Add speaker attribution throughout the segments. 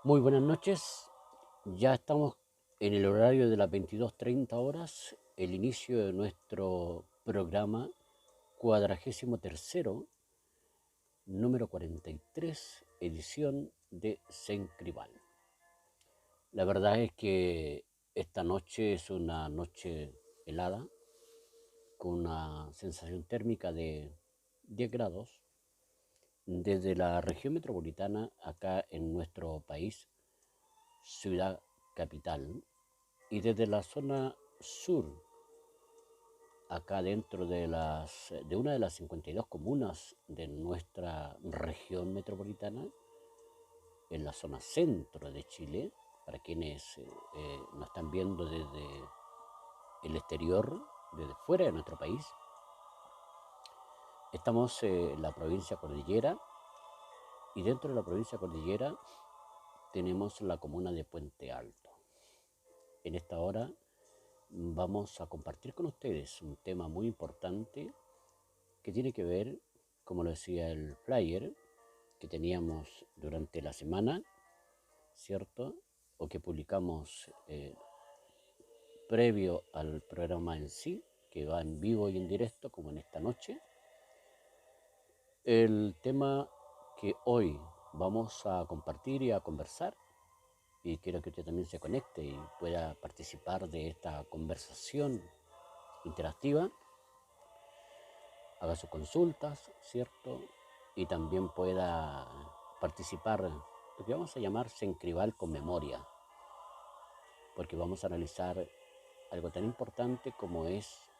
Speaker 1: Muy buenas noches, ya estamos en el horario de las 22:30 horas, el inicio de nuestro programa 43º, número 43, edición de Sencribal. La verdad es que esta noche es una noche helada, con una sensación térmica de 10 grados. Desde la región metropolitana, acá en nuestro país, ciudad capital, y desde la zona sur, acá dentro de una de las 52 comunas de nuestra región metropolitana, en la zona centro de Chile, para quienes nos están viendo desde el exterior, desde fuera de nuestro país, estamos en la provincia Cordillera, y dentro de la provincia Cordillera tenemos la comuna de Puente Alto. En esta hora vamos a compartir con ustedes un tema muy importante que tiene que ver, como lo decía el flyer que teníamos durante la semana, ¿cierto? O que publicamos previo al programa en sí, que va en vivo y en directo, como en esta noche. El tema que hoy vamos a compartir y a conversar, y quiero que usted también se conecte y pueda participar de esta conversación interactiva, haga sus consultas, ¿cierto? Y también pueda participar, lo que vamos a llamar Sencribal con memoria, porque vamos a analizar algo tan importante como es,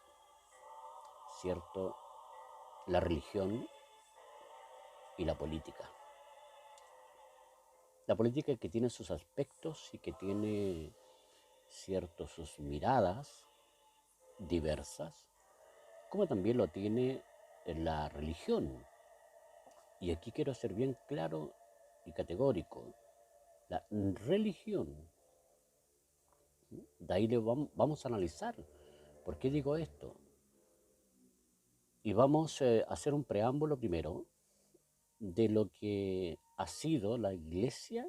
Speaker 1: ¿cierto?, la religión y la política. La política que tiene sus aspectos y que tiene, ¿cierto?, sus miradas diversas, como también lo tiene la religión. Y aquí quiero ser bien claro y categórico. La religión, de ahí vamos a analizar por qué digo esto. Y vamos a hacer un preámbulo primero de lo que ha sido la iglesia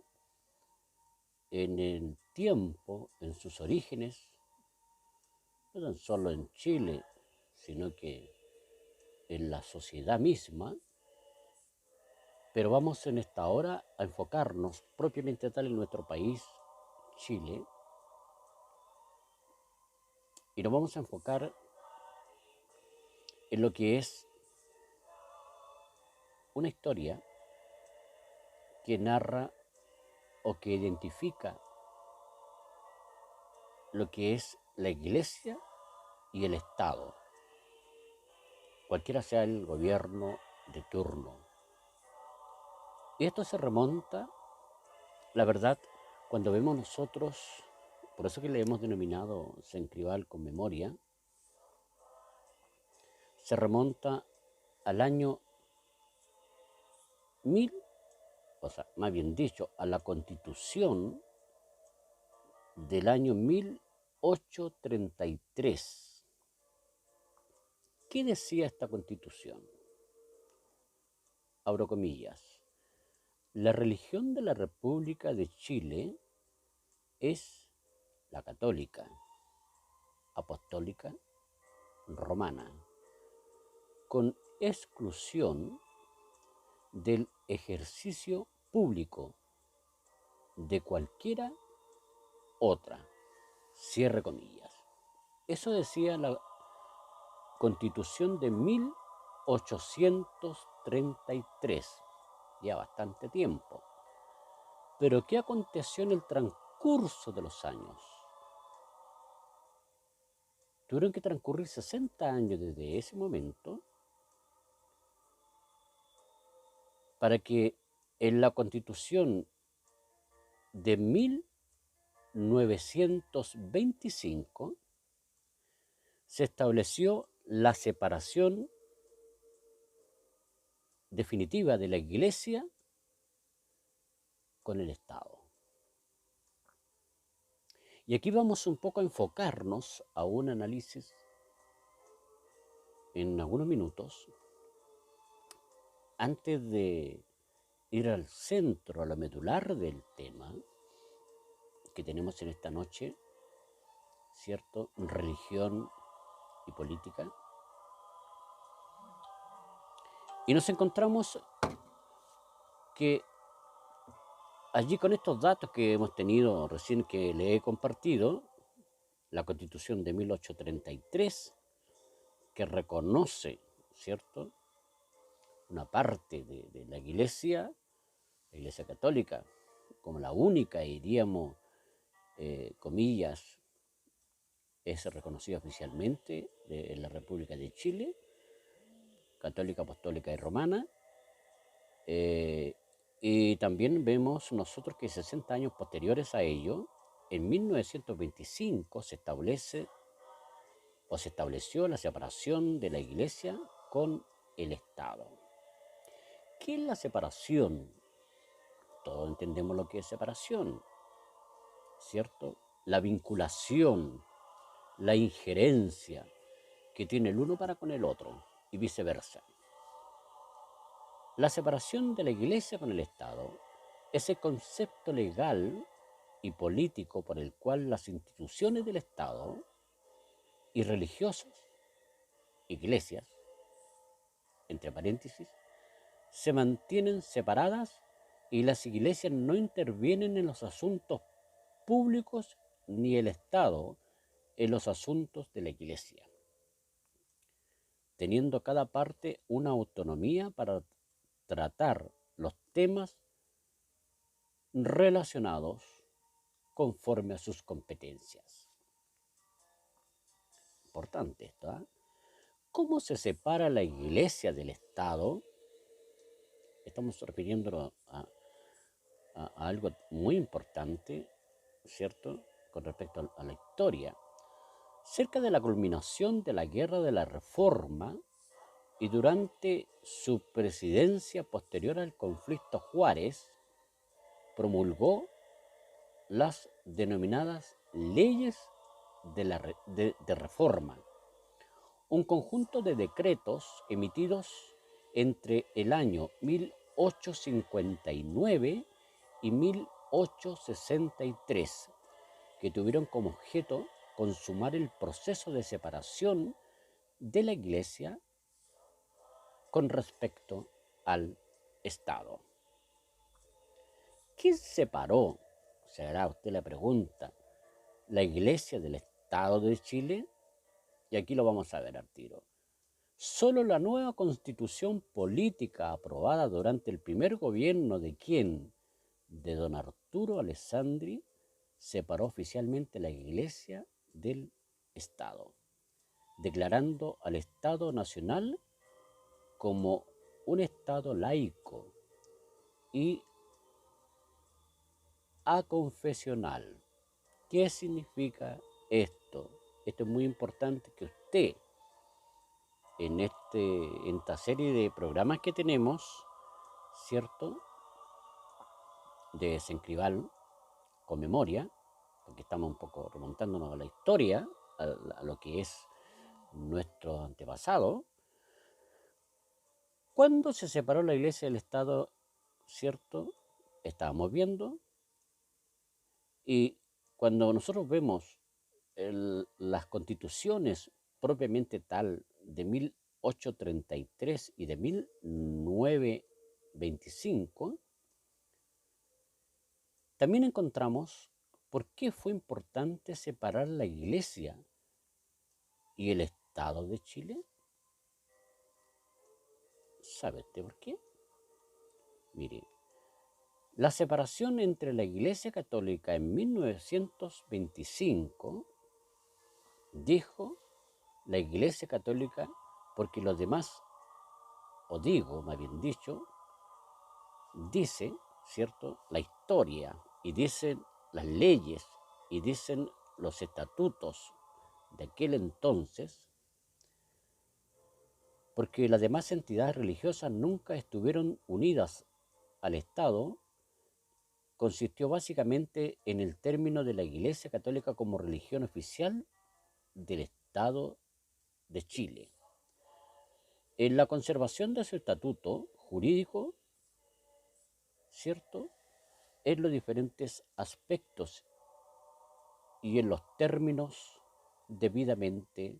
Speaker 1: en el tiempo, en sus orígenes, no tan solo en Chile, sino que en la sociedad misma. Pero vamos en esta hora a enfocarnos propiamente tal en nuestro país, Chile, y nos vamos a enfocar en lo que es una historia que narra o que identifica lo que es la iglesia y el Estado, cualquiera sea el gobierno de turno. Y esto se remonta, la verdad, cuando vemos nosotros, por eso que le hemos denominado Sencribal con memoria, se remonta al año 1000, o sea, más bien dicho, a la Constitución del año 1833. ¿Qué decía esta Constitución? Abro comillas. La religión de la República de Chile es la católica, apostólica, romana, con exclusión del ejercicio público de cualquiera otra. Cierre comillas. Eso decía la Constitución de 1833, ya bastante tiempo. Pero ¿qué aconteció en el transcurso de los años? Tuvieron que transcurrir 60 años desde ese momento para que en la Constitución de 1925 se estableció la separación definitiva de la Iglesia con el Estado. Y aquí vamos un poco a enfocarnos a un análisis en algunos minutos antes de ir al centro, a la medular del tema que tenemos en esta noche, ¿cierto? Religión y política. Y nos encontramos que allí con estos datos que hemos tenido recién que le he compartido, la Constitución de 1833, que reconoce, ¿cierto?, una parte de la Iglesia Católica, como la única, diríamos, comillas, es reconocida oficialmente en la República de Chile, católica, apostólica y romana. Y también vemos nosotros que 60 años posteriores a ello, en 1925 se estableció la separación de la Iglesia con el Estado. ¿Qué es la separación? Todos entendemos lo que es separación, ¿cierto? La vinculación, la injerencia que tiene el uno para con el otro y viceversa. La separación de la Iglesia con el Estado es el concepto legal y político por el cual las instituciones del Estado y religiosas, iglesias, entre paréntesis, se mantienen separadas y las iglesias no intervienen en los asuntos públicos ni el Estado en los asuntos de la Iglesia, teniendo cada parte una autonomía para tratar los temas relacionados conforme a sus competencias. Importante esto, ¿eh? ¿Cómo se separa la Iglesia del Estado? Estamos refiriéndonos a algo muy importante, ¿cierto?, con respecto a la historia. Cerca de la culminación de la Guerra de la Reforma y durante su presidencia posterior al conflicto Juárez, promulgó las denominadas leyes de reforma, un conjunto de decretos emitidos entre el año 1859 y 1863, que tuvieron como objeto consumar el proceso de separación de la Iglesia con respecto al Estado. ¿Quién separó, se hará usted la pregunta, la Iglesia del Estado de Chile? Y aquí lo vamos a ver al tiro. Solo la nueva constitución política aprobada durante el primer gobierno de quién, de don Arturo Alessandri, separó oficialmente la Iglesia del Estado, declarando al Estado Nacional como un Estado laico y aconfesional. ¿Qué significa esto? Esto es muy importante que usted, en esta serie de programas que tenemos, ¿cierto?, de Sencribal con memoria, porque estamos un poco remontándonos a la historia, a lo que es nuestro antepasado. ¿Cuándo se separó la Iglesia del Estado? ¿Cierto? Estábamos viendo. Y cuando nosotros vemos las constituciones propiamente tal de 1833 y de 1925, también encontramos por qué fue importante separar la Iglesia y el Estado de Chile. ¿Sabe usted por qué? Mire, la separación entre la Iglesia Católica en 1925, dijo la Iglesia Católica, porque los demás, o digo, más bien dicho, dice, ¿cierto?, la historia, y dicen las leyes, y dicen los estatutos de aquel entonces, porque las demás entidades religiosas nunca estuvieron unidas al Estado, consistió básicamente en el término de la Iglesia Católica como religión oficial del Estado de Chile. En la conservación de su estatuto jurídico ¿cierto?, en los diferentes aspectos y en los términos debidamente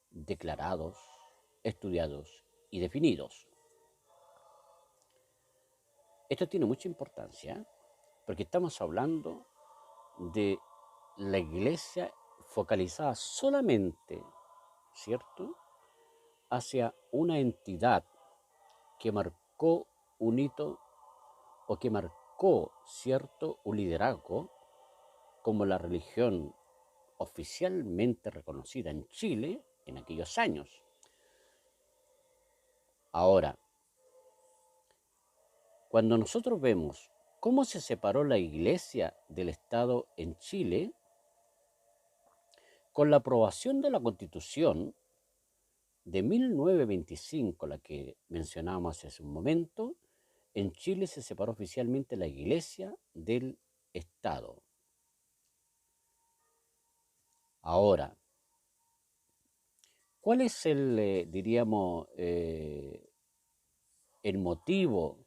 Speaker 1: declarados, estudiados y definidos. Esto tiene mucha importancia porque estamos hablando de la iglesia focalizada solamente, ¿cierto?, hacia una entidad que marcó un hito o que marcó, ¿cierto?, un liderazgo como la religión oficialmente reconocida en Chile en aquellos años. Ahora, cuando nosotros vemos cómo se separó la iglesia del Estado en Chile, con la aprobación de la Constitución de 1925, la que mencionábamos hace un momento, en Chile se separó oficialmente la iglesia del Estado. Ahora, ¿cuál es diríamos, el motivo?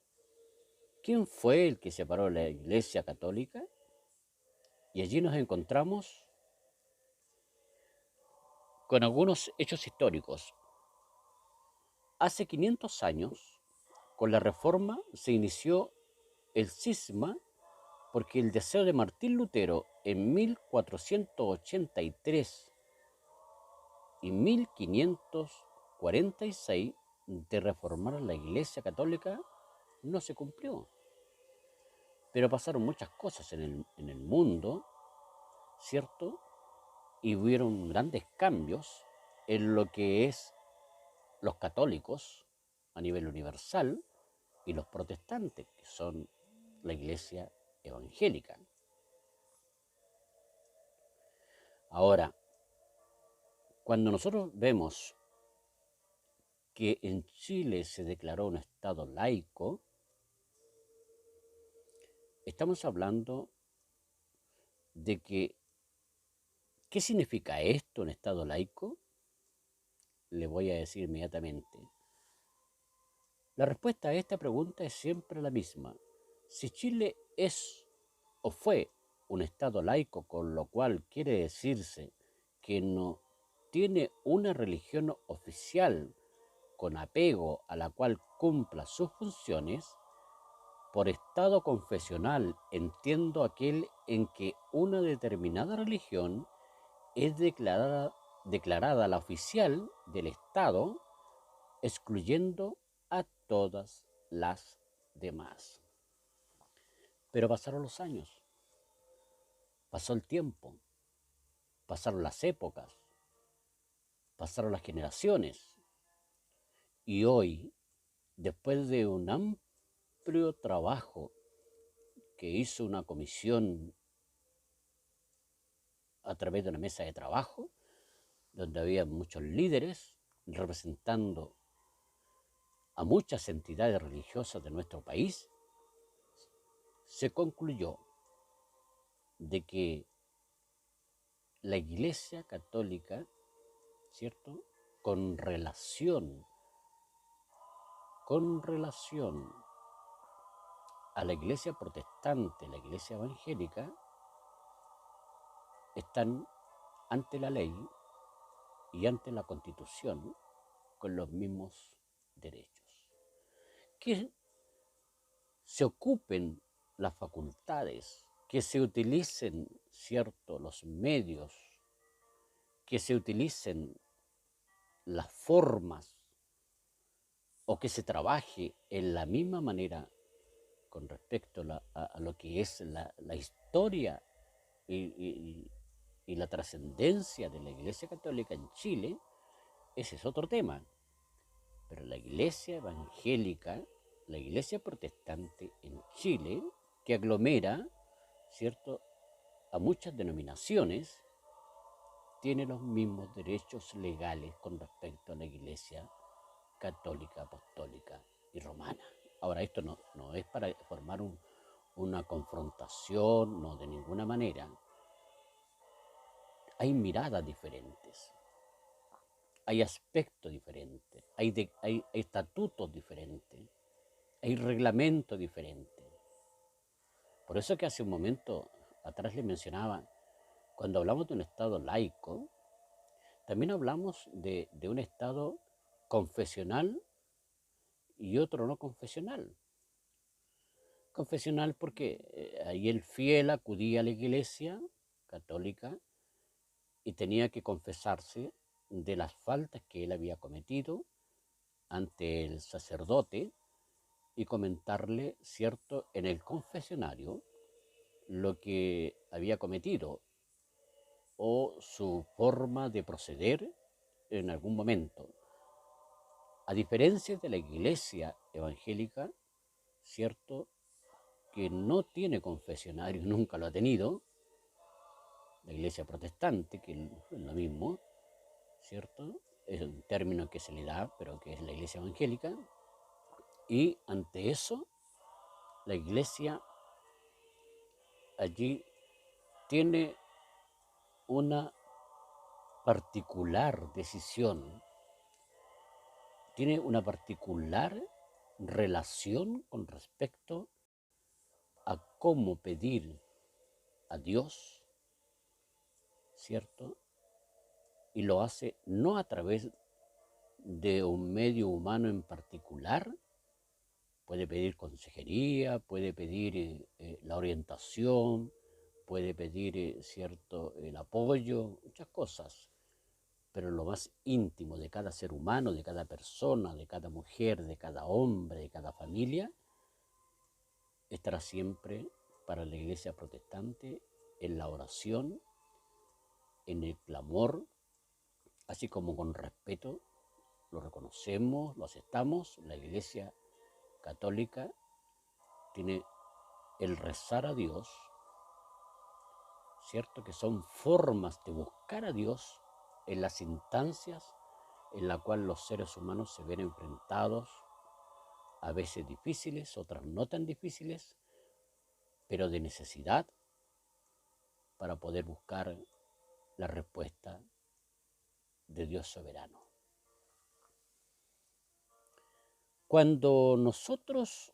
Speaker 1: ¿Quién fue el que separó la Iglesia Católica? Y allí nos encontramos con algunos hechos históricos. Hace 500 años, con la Reforma, se inició el cisma porque el deseo de Martín Lutero en 1483 y 1546 de reformar la Iglesia Católica no se cumplió. Pero pasaron muchas cosas en el mundo, ¿cierto? Y hubieron grandes cambios en lo que es los católicos a nivel universal y los protestantes, que son la iglesia evangélica. Ahora, cuando nosotros vemos que en Chile se declaró un Estado laico, estamos hablando de que, ¿qué significa esto, un Estado laico? Le voy a decir inmediatamente. La respuesta a esta pregunta es siempre la misma. Si Chile es o fue un Estado laico, con lo cual quiere decirse que no tiene una religión oficial con apego a la cual cumpla sus funciones, por Estado confesional entiendo aquel en que una determinada religión es declarada la oficial del Estado, excluyendo a todas las demás. Pero pasaron los años, pasó el tiempo, pasaron las épocas, pasaron las generaciones, y hoy, después de un amplio trabajo que hizo una comisión a través de una mesa de trabajo, donde había muchos líderes representando a muchas entidades religiosas de nuestro país, se concluyó de que la Iglesia Católica, ¿cierto?, con relación a la Iglesia protestante, la Iglesia evangélica, están ante la ley y ante la Constitución con los mismos derechos. Que se ocupen las facultades, que se utilicen, ¿cierto?, los medios, que se utilicen las formas o que se trabaje en la misma manera con respecto a lo que es la historia y la trascendencia de la Iglesia Católica en Chile, ese es otro tema. Pero la Iglesia evangélica, la Iglesia protestante en Chile, que aglomera, ¿cierto?, a muchas denominaciones, tiene los mismos derechos legales con respecto a la Iglesia católica, apostólica y romana. Ahora, esto no es para formar una confrontación, no, de ninguna manera. Hay miradas diferentes, hay aspectos diferentes, hay estatutos diferentes, hay reglamentos diferentes. Por eso que hace un momento atrás le mencionaba, cuando hablamos de un Estado laico, también hablamos de un Estado confesional y otro no confesional. Confesional porque ahí el fiel acudía a la iglesia católica y tenía que confesarse de las faltas que él había cometido ante el sacerdote y comentarle, cierto, en el confesionario lo que había cometido o su forma de proceder en algún momento. A diferencia de la iglesia evangélica, cierto, que no tiene confesionario, nunca lo ha tenido, la iglesia protestante, que es lo mismo, ¿cierto? Es un término que se le da, pero que es la iglesia evangélica. Y ante eso, la iglesia allí tiene una particular decisión, tiene una particular relación con respecto a cómo pedir a Dios, ¿cierto? Y lo hace no a través de un medio humano en particular, puede pedir consejería, puede pedir la orientación, puede pedir cierto el apoyo, muchas cosas, pero lo más íntimo de cada ser humano, de cada persona, de cada mujer, de cada hombre, de cada familia, estará siempre para la iglesia protestante en la oración, en el clamor, así como con respeto, lo reconocemos, lo aceptamos. La iglesia católica tiene el rezar a Dios, ¿cierto? Que son formas de buscar a Dios en las instancias en las cuales los seres humanos se ven enfrentados, a veces difíciles, otras no tan difíciles, pero de necesidad para poder buscar la respuesta de Dios soberano. Cuando nosotros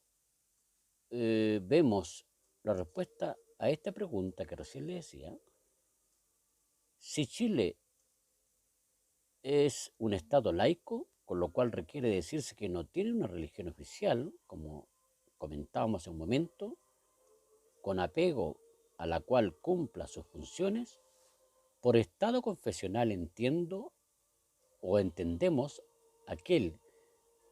Speaker 1: vemos la respuesta a esta pregunta que recién le decía, si Chile es un Estado laico, con lo cual requiere decirse que no tiene una religión oficial, como comentábamos hace un momento, con apego a la cual cumpla sus funciones, por Estado confesional entiendo o entendemos aquel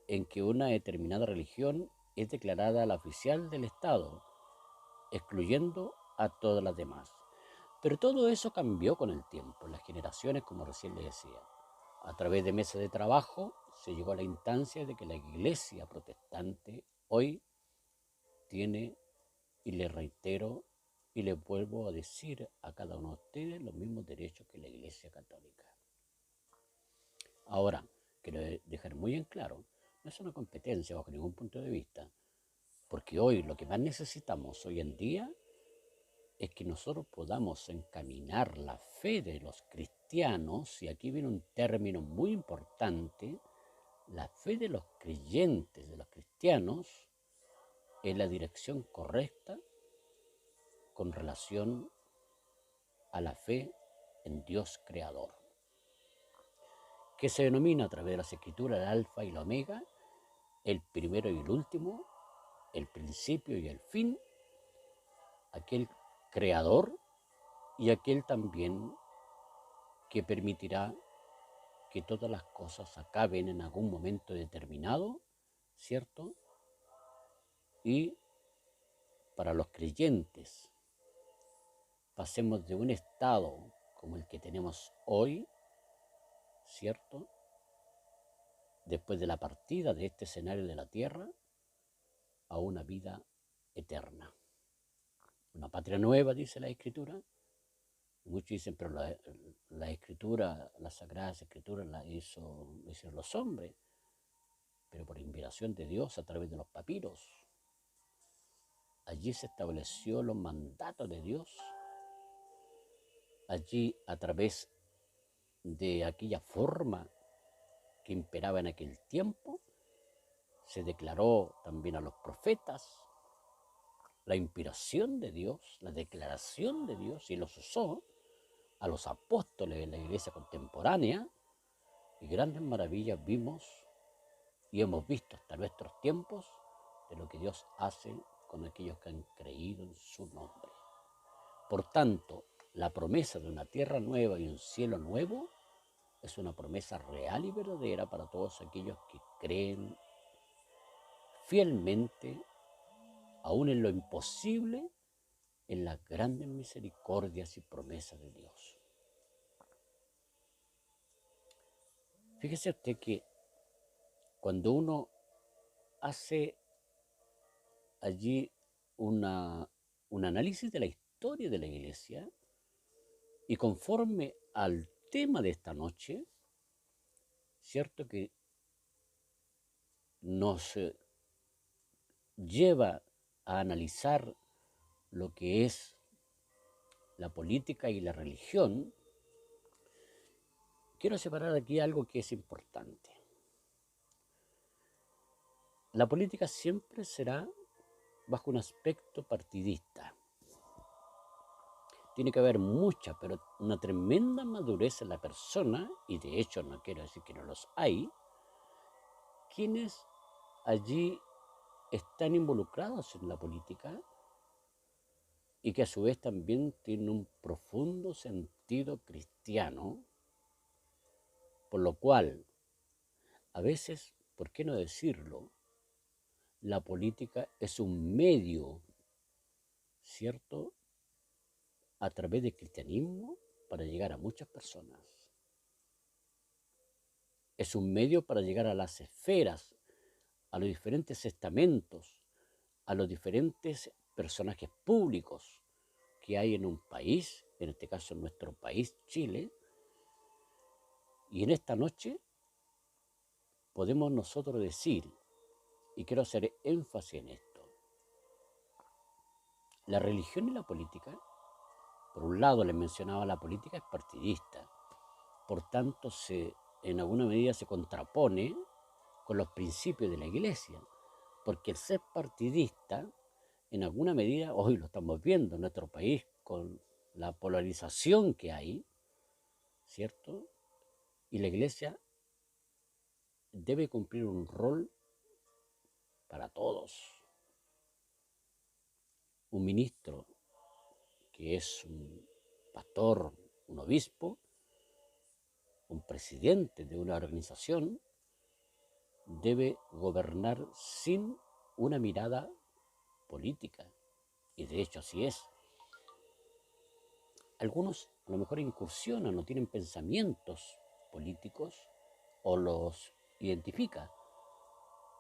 Speaker 1: en que una determinada religión es declarada la oficial del Estado, excluyendo a todas las demás. Pero todo eso cambió con el tiempo, las generaciones, como recién le decía. A través de mesas de trabajo se llegó a la instancia de que la iglesia protestante hoy tiene, y le reitero y le vuelvo a decir a cada uno de ustedes, los mismos derechos que la iglesia católica. Ahora, quiero dejar muy en claro, no es una competencia bajo ningún punto de vista, porque hoy lo que más necesitamos hoy en día es que nosotros podamos encaminar la fe de los cristianos, y aquí viene un término muy importante, la fe de los creyentes, de los cristianos, en la dirección correcta con relación a la fe en Dios creador, que se denomina a través de las escrituras el alfa y la omega, el primero y el último, el principio y el fin, aquel creador y aquel también que permitirá que todas las cosas acaben en algún momento determinado, ¿cierto? Y para los creyentes pasemos de un estado como el que tenemos hoy, ¿cierto? Después de la partida de este escenario de la tierra, a una vida eterna. Una patria nueva, dice la Escritura. Muchos dicen, pero la Escritura, las Sagradas Escrituras las hicieron los hombres, pero por inspiración de Dios a través de los papiros. Allí se estableció los mandatos de Dios. Allí, a través de aquella forma que imperaba en aquel tiempo, se declaró también a los profetas, la inspiración de Dios, la declaración de Dios, y los usó a los apóstoles de la iglesia contemporánea, y grandes maravillas vimos y hemos visto hasta nuestros tiempos de lo que Dios hace con aquellos que han creído en su nombre. Por tanto, la promesa de una tierra nueva y un cielo nuevo es una promesa real y verdadera para todos aquellos que creen fielmente, aún en lo imposible, en las grandes misericordias y promesas de Dios. Fíjese usted que cuando uno hace allí un análisis de la historia de la iglesia y conforme al tema de esta noche, cierto que nos lleva a analizar lo que es la política y la religión, quiero separar aquí algo que es importante. La política siempre será bajo un aspecto partidista. Tiene que haber mucha, pero una tremenda madurez en la persona, y de hecho no quiero decir que no los hay, quienes allí están involucrados en la política y que a su vez también tienen un profundo sentido cristiano, por lo cual, a veces, ¿por qué no decirlo? La política es un medio, ¿cierto?, a través del cristianismo para llegar a muchas personas. Es un medio para llegar a las esferas, a los diferentes estamentos, a los diferentes personajes públicos que hay en un país, en este caso en nuestro país, Chile. Y en esta noche podemos nosotros decir, y quiero hacer énfasis en esto, la religión y la política, por un lado les mencionaba, la política es partidista, por tanto en alguna medida se contrapone con los principios de la iglesia, porque el ser partidista, en alguna medida, hoy lo estamos viendo en nuestro país con la polarización que hay, ¿cierto? Y la iglesia debe cumplir un rol para todos. Un ministro que es un pastor, un obispo, un presidente de una organización, debe gobernar sin una mirada política. Y de hecho así es. Algunos a lo mejor incursionan o tienen pensamientos políticos o los identifica,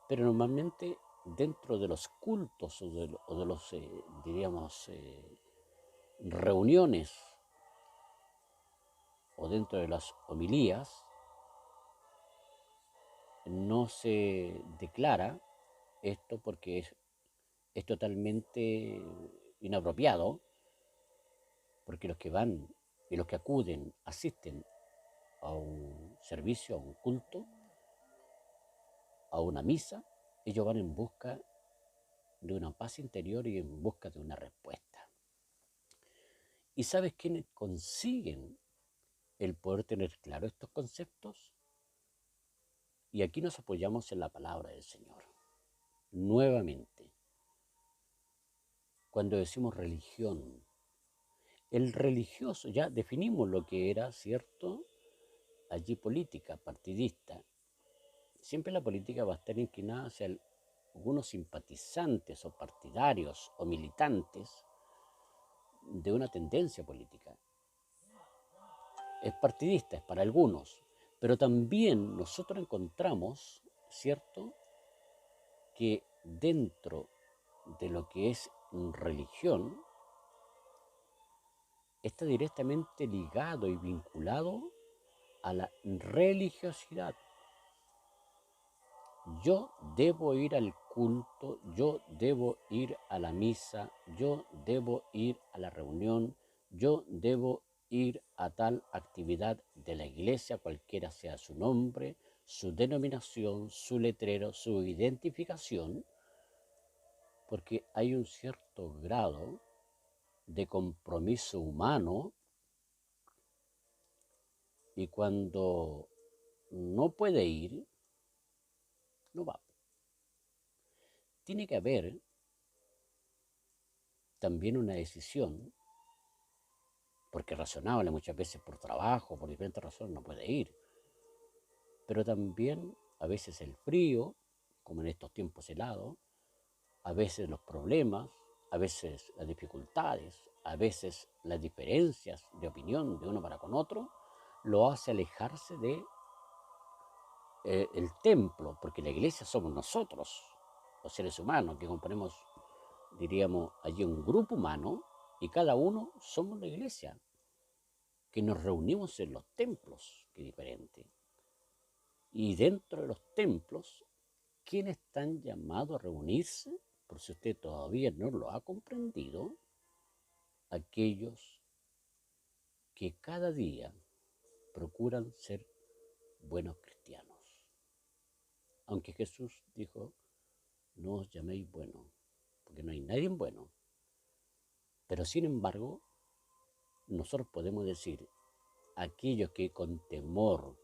Speaker 1: pero normalmente dentro de los cultos o de los, diríamos, reuniones o dentro de las homilías, no se declara esto porque es totalmente inapropiado, porque los que van y los que acuden, asisten a un servicio, a un culto, a una misa, ellos van en busca de una paz interior y en busca de una respuesta. ¿Y sabes quiénes consiguen el poder tener claro estos conceptos? Y aquí nos apoyamos en la palabra del Señor. Nuevamente, cuando decimos religión, el religioso, ya definimos lo que era, ¿cierto? Allí política, partidista. Siempre la política va a estar inclinada hacia algunos simpatizantes o partidarios o militantes de una tendencia política. Es partidista, es para algunos, pero también nosotros encontramos, ¿cierto?, que dentro de lo que es religión está directamente ligado y vinculado a la religiosidad. Yo debo ir al culto, yo debo ir a la misa, yo debo ir a la reunión, yo debo ir a tal actividad de la iglesia, cualquiera sea su nombre, su denominación, su letrero, su identificación, porque hay un cierto grado de compromiso humano y cuando no puede ir, no va. Tiene que haber también una decisión, porque es razonable muchas veces por trabajo, por diferentes razones no puede ir, pero también a veces el frío, como en estos tiempos helados, a veces los problemas, a veces las dificultades, a veces las diferencias de opinión de uno para con otro, lo hace alejarse de el templo, porque la iglesia somos nosotros, los seres humanos, que componemos, diríamos, allí un grupo humano, y cada uno somos la iglesia, que nos reunimos en los templos, que es diferente. Y dentro de los templos, ¿quiénes están llamados a reunirse? Por si usted todavía no lo ha comprendido, aquellos que cada día procuran ser buenos cristianos. Aunque Jesús dijo, no os llaméis buenos, porque no hay nadie bueno. Pero sin embargo, nosotros podemos decir, aquellos que con temor,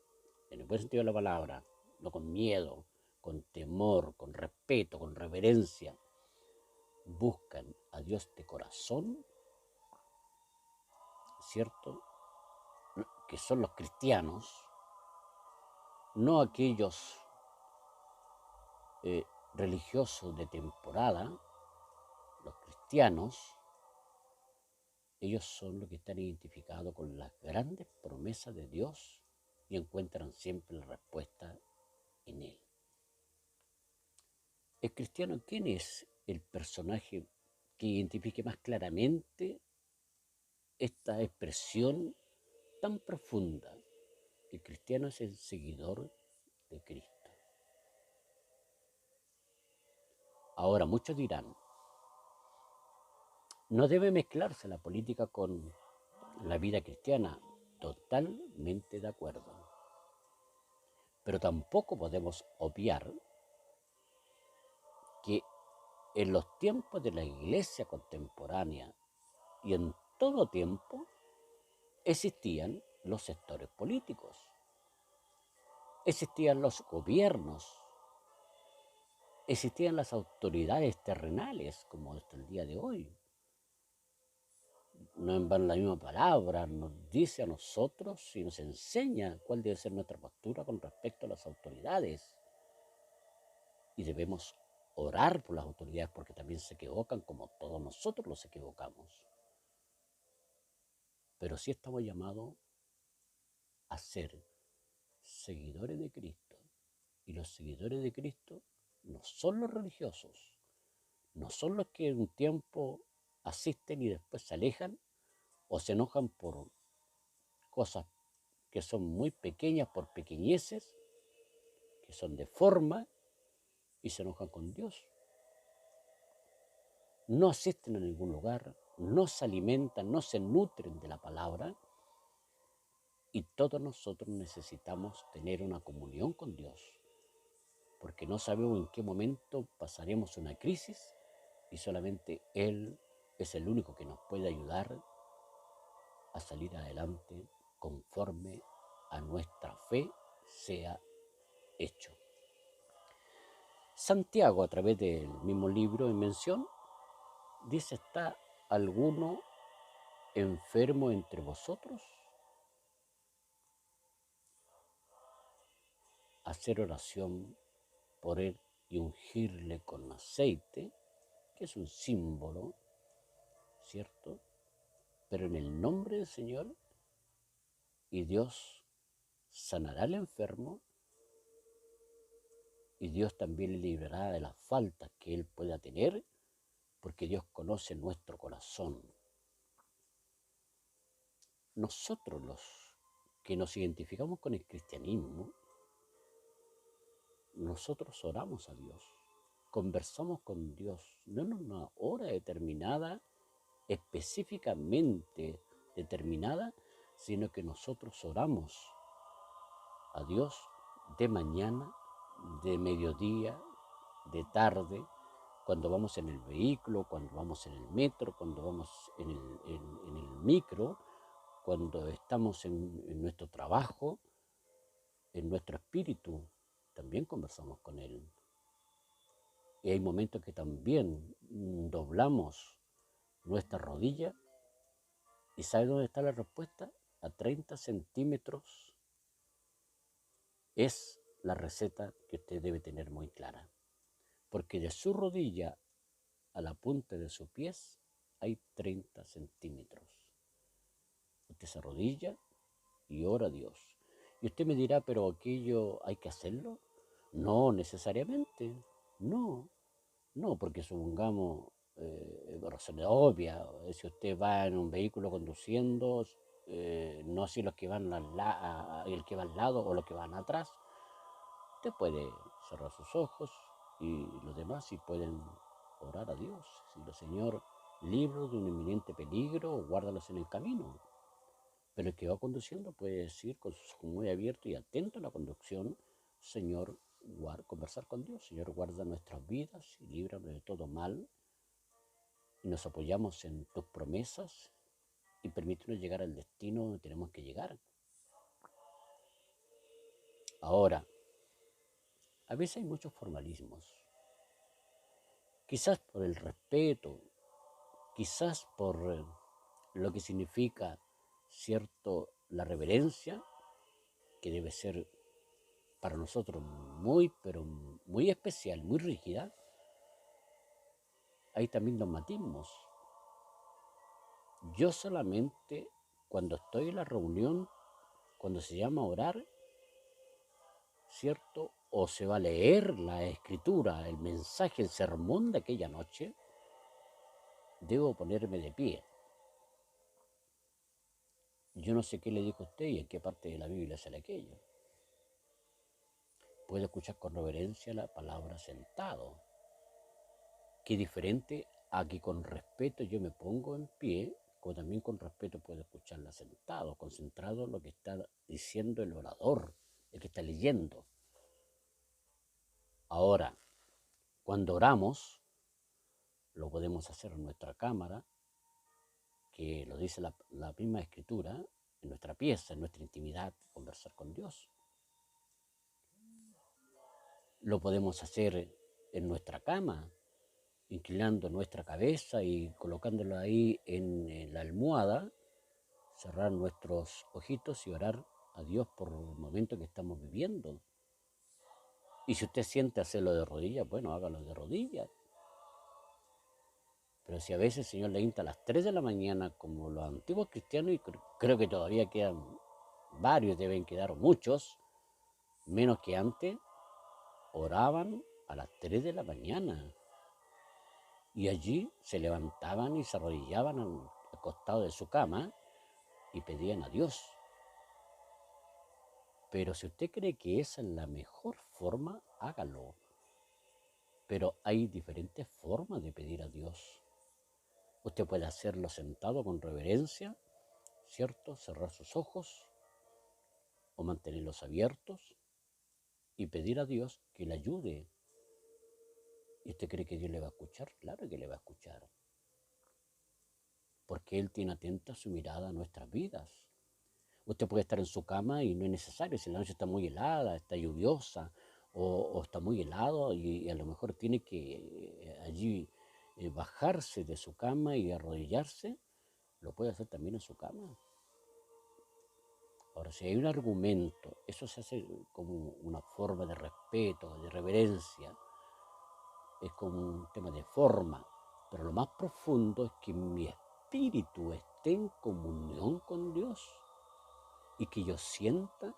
Speaker 1: en el buen sentido de la palabra, no con miedo, con temor, con respeto, con reverencia, buscan a Dios de corazón, ¿cierto? Que son los cristianos, no aquellos religiosos de temporada, los cristianos, ellos son los que están identificados con las grandes promesas de Dios y encuentran siempre la respuesta en Él. El cristiano, ¿quién es el personaje que identifique más claramente esta expresión tan profunda? El cristiano es el seguidor de Cristo. Ahora, muchos dirán, no debe mezclarse la política con la vida cristiana. Totalmente de acuerdo. Pero tampoco podemos obviar que en los tiempos de la iglesia contemporánea y en todo tiempo existían los sectores políticos, existían los gobiernos, existían las autoridades terrenales como hasta el día de hoy. No en vano la misma palabra nos dice a nosotros y nos enseña cuál debe ser nuestra postura con respecto a las autoridades. Y debemos orar por las autoridades porque también se equivocan como todos nosotros los equivocamos. Pero sí estamos llamados a ser seguidores de Cristo. Y los seguidores de Cristo no son los religiosos, no son los que en un tiempo asisten y después se alejan o se enojan por cosas que son muy pequeñas, por pequeñeces, que son de forma y se enojan con Dios. No asisten a ningún lugar, no se alimentan, no se nutren de la palabra. Y todos nosotros necesitamos tener una comunión con Dios, porque no sabemos en qué momento pasaremos una crisis y solamente Él es el único que nos puede ayudar a salir adelante conforme a nuestra fe sea hecho. Santiago, a través del mismo libro en mención, dice, ¿está alguno enfermo entre vosotros? Hacer oración por él y ungirle con aceite, que es un símbolo, ¿cierto? Pero en el nombre del Señor, y Dios sanará al enfermo, y Dios también le librará de las faltas que él pueda tener, porque Dios conoce nuestro corazón. Nosotros los que nos identificamos con el cristianismo, nosotros oramos a Dios, conversamos con Dios, no en una hora determinada, específicamente determinada, sino que nosotros oramos a Dios de mañana, de mediodía, de tarde, cuando vamos en el vehículo, cuando vamos en el metro, cuando vamos en el micro, cuando estamos en nuestro trabajo, en nuestro espíritu, también conversamos con Él. Y hay momentos que también doblamos nuestra rodilla y ¿sabe dónde está la respuesta? A 30 centímetros es la receta que usted debe tener muy clara. Porque de su rodilla a la punta de sus pies hay 30 centímetros. Usted se arrodilla y ora a Dios. Y usted me dirá, pero aquello hay que hacerlo. No necesariamente, no, no, porque supongamos, razones obvias, si usted va en un vehículo conduciendo, no si los que van el que va al lado o los que van atrás, usted puede cerrar sus ojos y los demás sí pueden orar a Dios. Si el Señor, libros de un inminente peligro, guárdalos en el camino. Pero el que va conduciendo puede decir con sus ojos muy abiertos y atento a la conducción, Señor, conversar con Dios. Señor, guarda nuestras vidas y líbranos de todo mal. Y nos apoyamos en tus promesas y permítenos llegar al destino donde tenemos que llegar. Ahora, a veces hay muchos formalismos. Quizás por el respeto, quizás por lo que significa, cierto, la reverencia, que debe ser para nosotros muy, pero muy especial, muy rígida. Hay también dogmatismos. Yo solamente cuando estoy en la reunión, cuando se llama a orar, ¿cierto? O se va a leer la escritura, el mensaje, el sermón de aquella noche, debo ponerme de pie. Yo no sé qué le dijo a usted y en qué parte de la Biblia sale aquello. Puedo escuchar con reverencia la palabra sentado. Qué diferente a que con respeto yo me pongo en pie, como también con respeto puedo escucharla sentado, concentrado en lo que está diciendo el orador, el que está leyendo. Ahora, cuando oramos, lo podemos hacer en nuestra cámara, que lo dice la misma escritura, en nuestra pieza, en nuestra intimidad, conversar con Dios. Lo podemos hacer en nuestra cama, inclinando nuestra cabeza y colocándola ahí en la almohada, cerrar nuestros ojitos y orar a Dios por el momento que estamos viviendo. Y si usted siente hacerlo de rodillas, bueno, hágalo de rodillas. Pero si a veces el Señor le insta a las 3 de la mañana, como los antiguos cristianos, y creo que todavía quedan varios, deben quedar muchos, menos que antes, oraban a las 3 de la mañana. Y allí se levantaban y se arrodillaban al costado de su cama y pedían a Dios. Pero si usted cree que esa es la mejor forma, hágalo. Pero hay diferentes formas de pedir a Dios. Usted puede hacerlo sentado con reverencia, ¿cierto? Cerrar sus ojos o mantenerlos abiertos y pedir a Dios que le ayude. ¿Y usted cree que Dios le va a escuchar? Claro que le va a escuchar. Porque Él tiene atenta su mirada a nuestras vidas. Usted puede estar en su cama y no es necesario, si la noche está muy helada, está lluviosa o está muy helado y a lo mejor tiene que allí bajarse de su cama y arrodillarse, lo puede hacer también en su cama. Ahora, si hay un argumento, eso se hace como una forma de respeto, de reverencia, es como un tema de forma, pero lo más profundo es que mi espíritu esté en comunión con Dios y que yo sienta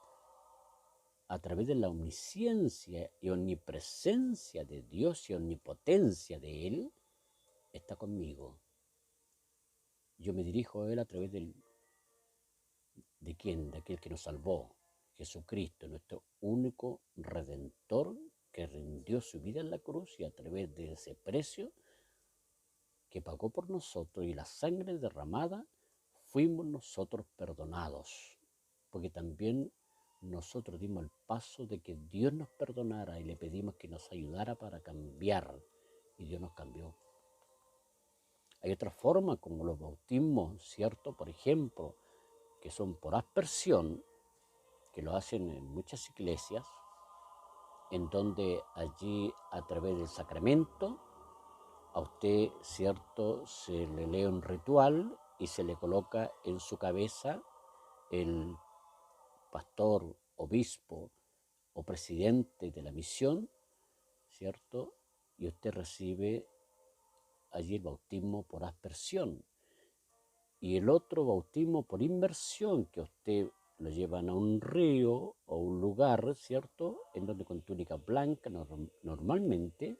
Speaker 1: a través de la omnisciencia y omnipresencia de Dios y omnipotencia de Él, está conmigo. Yo me dirijo a Él a través ¿de quién? De aquel que nos salvó, Jesucristo, nuestro único redentor que rindió su vida en la cruz y a través de ese precio que pagó por nosotros y la sangre derramada, fuimos nosotros perdonados, porque también nosotros dimos el paso de que Dios nos perdonara y le pedimos que nos ayudara para cambiar y Dios nos cambió. Hay otra forma como los bautismos, ¿cierto? Por ejemplo, que son por aspersión, que lo hacen en muchas iglesias, en donde allí a través del sacramento a usted, ¿cierto?, se le lee un ritual y se le coloca en su cabeza el pastor, obispo o presidente de la misión, ¿cierto? Y usted recibe allí el bautismo por aspersión. Y el otro bautismo por inmersión, que usted lo llevan a un río o un lugar, ¿cierto?, en donde con túnica blanca normalmente,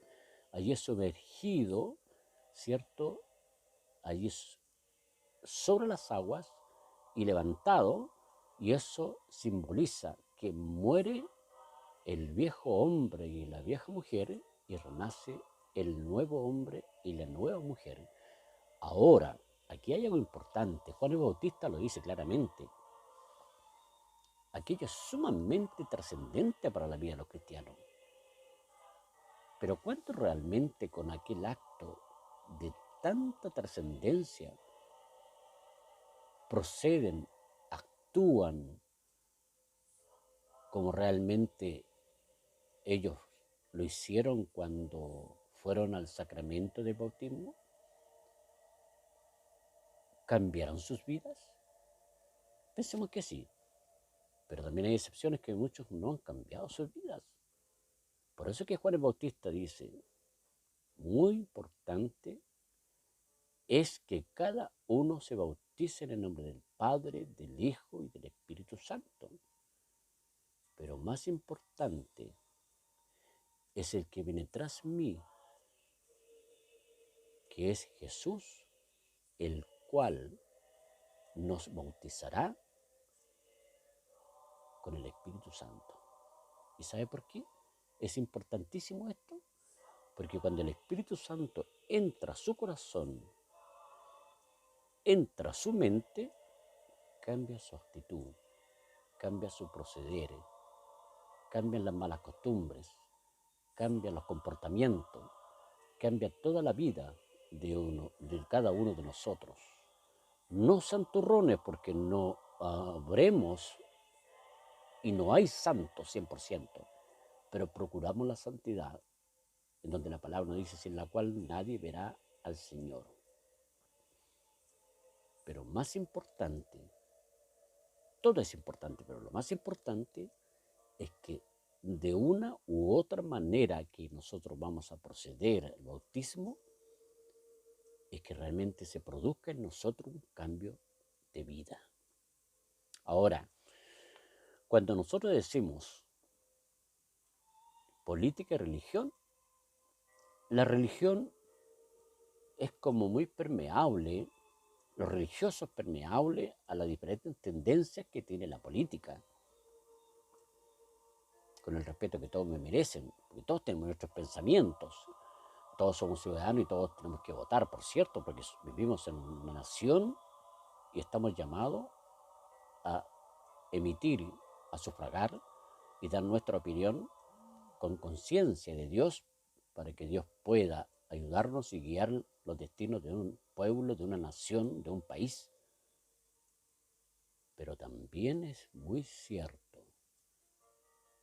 Speaker 1: allí es sumergido, ¿cierto?, allí sobre las aguas y levantado, y eso simboliza que muere el viejo hombre y la vieja mujer y renace el nuevo hombre y la nueva mujer. Ahora, aquí hay algo importante. Juan el Bautista lo dice claramente. Aquello es sumamente trascendente para la vida de los cristianos. Pero ¿cuánto realmente con aquel acto de tanta trascendencia proceden, actúan como realmente ellos lo hicieron cuando fueron al sacramento del bautismo? ¿Cambiaron sus vidas? Pensemos que sí, pero también hay excepciones que muchos no han cambiado sus vidas. Por eso que Juan el Bautista dice, muy importante es que cada uno se bautice en el nombre del Padre, del Hijo y del Espíritu Santo. Pero más importante es el que viene tras mí, que es Jesús, el cual nos bautizará con el Espíritu Santo. ¿Y sabe por qué? Es importantísimo esto, porque cuando el Espíritu Santo entra a su corazón, entra a su mente, cambia su actitud, cambia su proceder, cambian las malas costumbres, cambian los comportamientos, cambia toda la vida de cada uno de nosotros. No santurrones, porque no habremos y no hay santos 100%, pero procuramos la santidad, en donde la palabra nos dice, sin la cual nadie verá al Señor. Pero más importante, todo es importante, pero lo más importante es que de una u otra manera que nosotros vamos a proceder al bautismo, es que realmente se produzca en nosotros un cambio de vida. Ahora, cuando nosotros decimos política y religión, la religión es como muy permeable, lo religioso es permeable a las diferentes tendencias que tiene la política, con el respeto que todos me merecen, porque todos tenemos nuestros pensamientos, todos somos ciudadanos y todos tenemos que votar, por cierto, porque vivimos en una nación y estamos llamados a emitir, a sufragar y dar nuestra opinión con conciencia de Dios, para que Dios pueda ayudarnos y guiar los destinos de un pueblo, de una nación, de un país. Pero también es muy cierto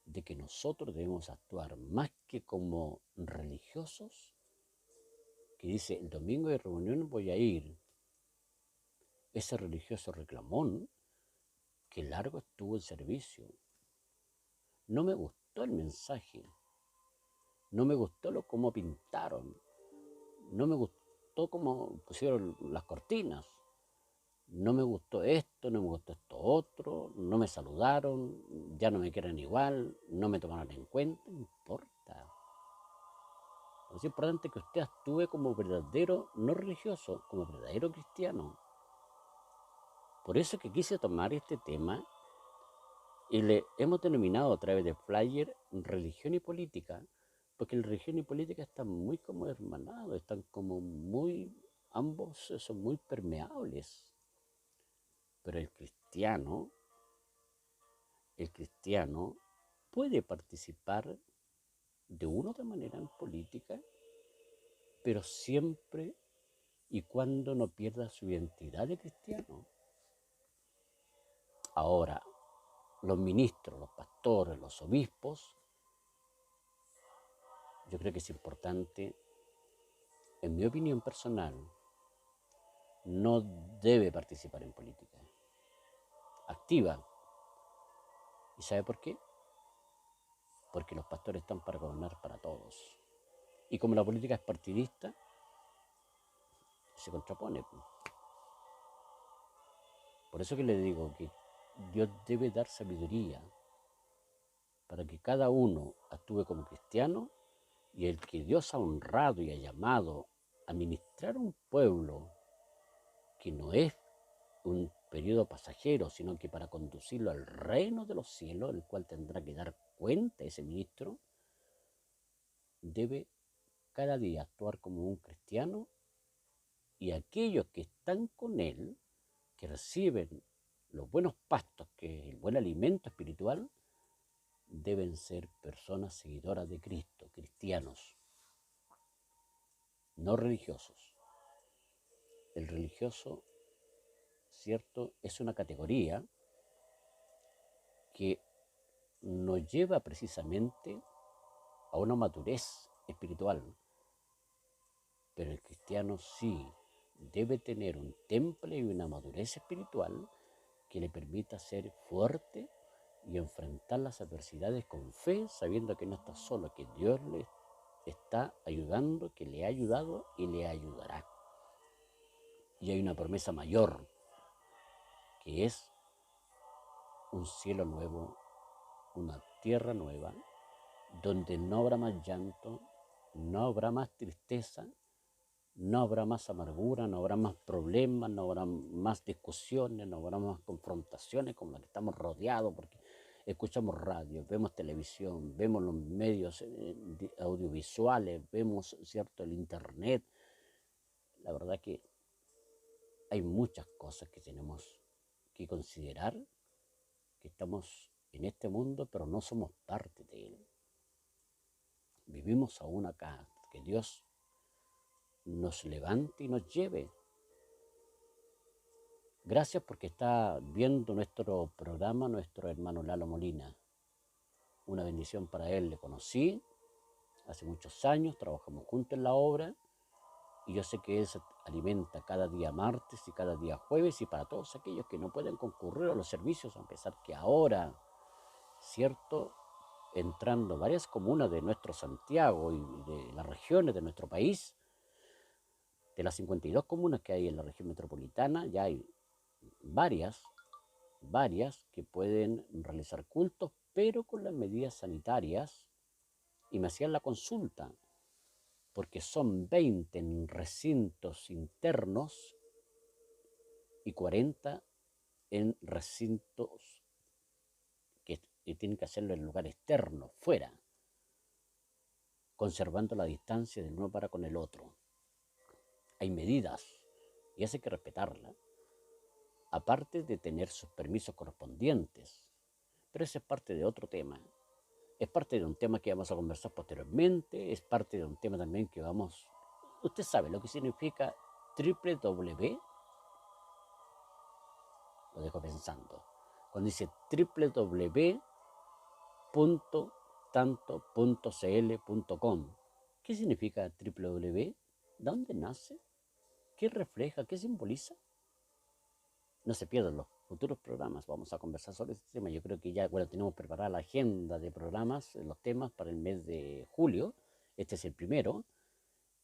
Speaker 1: de que nosotros debemos actuar más que como religiosos, que dice, el domingo de reunión voy a ir. Ese religioso reclamón, que largo estuvo el servicio. No me gustó el mensaje, no me gustó cómo pintaron, no me gustó cómo pusieron las cortinas, no me gustó esto, no me gustó esto otro, no me saludaron, ya no me quieren igual, no me tomaron en cuenta, no importa. Es importante que usted actúe como verdadero, no religioso, como verdadero cristiano. Por eso que quise tomar este tema y le hemos denominado a través de flyer religión y política, porque la religión y política están muy como hermanados, están como muy, ambos son muy permeables. Pero el cristiano puede participar de una u otra manera en política, pero siempre y cuando no pierda su identidad de cristiano. Ahora, los ministros, los pastores, los obispos, yo creo que es importante, en mi opinión personal, no debe participar en política activa. ¿Y sabe por qué? Porque los pastores están para gobernar para todos. Y como la política es partidista, se contrapone. Por eso que le digo que Dios debe dar sabiduría para que cada uno actúe como cristiano, y el que Dios ha honrado y ha llamado a ministrar a un pueblo que no es un periodo pasajero, sino que para conducirlo al reino de los cielos, el cual tendrá que dar cuenta ese ministro, debe cada día actuar como un cristiano, y aquellos que están con él, que reciben los buenos pastos, que es el buen alimento espiritual, deben ser personas seguidoras de Cristo, cristianos, no religiosos. El religioso, cierto, es una categoría que nos lleva precisamente a una madurez espiritual, pero el cristiano sí debe tener un temple y una madurez espiritual que le permita ser fuerte y enfrentar las adversidades con fe, sabiendo que no está solo, que Dios le está ayudando, que le ha ayudado y le ayudará. Y hay una promesa mayor, que es un cielo nuevo, una tierra nueva, donde no habrá más llanto, no habrá más tristeza, no habrá más amargura, no habrá más problemas, no habrá más discusiones, no habrá más confrontaciones como las que estamos rodeados, porque escuchamos radio, vemos televisión, vemos los medios audiovisuales, vemos, ¿cierto?, el internet. La verdad que hay muchas cosas que tenemos que considerar, que estamos en este mundo, pero no somos parte de él. Vivimos aún acá, que Dios nos levante y nos lleve. Gracias porque está viendo nuestro programa nuestro hermano Lalo Molina. Una bendición para él. Le conocí hace muchos años, trabajamos juntos en la obra, y yo sé que él se alimenta cada día martes y cada día jueves, y para todos aquellos que no pueden concurrir a los servicios, a pesar que ahora, cierto, entrando varias comunas de nuestro Santiago y de las regiones de nuestro país, de las 52 comunas que hay en la región metropolitana, ya hay varias que pueden realizar cultos, pero con las medidas sanitarias, y me hacían la consulta, porque son 20 en recintos internos y 40 en recintos que tienen que hacerlo en lugar externo, fuera, conservando la distancia del uno para con el otro. Hay medidas y eso hay que respetarlas, aparte de tener sus permisos correspondientes. Pero ese es parte de otro tema. Es parte de un tema que vamos a conversar posteriormente, es parte de un tema también que vamos... Usted sabe lo que significa www, lo dejo pensando. Cuando dice www.tanto.cl.com, ¿qué significa www? ¿De dónde nace? ¿Qué refleja? ¿Qué simboliza? No se pierdan los futuros programas, vamos a conversar sobre este tema. Yo creo que ya, bueno, tenemos preparada la agenda de programas, los temas para el mes de julio. Este es el primero,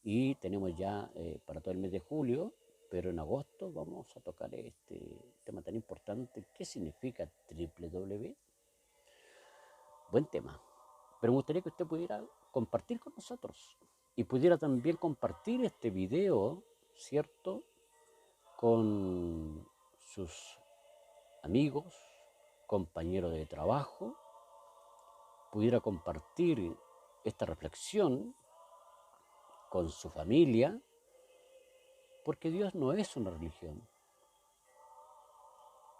Speaker 1: y tenemos ya para todo el mes de julio, pero en agosto vamos a tocar este tema tan importante. ¿Qué significa www? Buen tema. Pero me gustaría que usted pudiera compartir con nosotros y pudiera también compartir este video, ¿cierto?, con sus amigos, compañeros de trabajo, pudiera compartir esta reflexión con su familia, porque Dios no es una religión.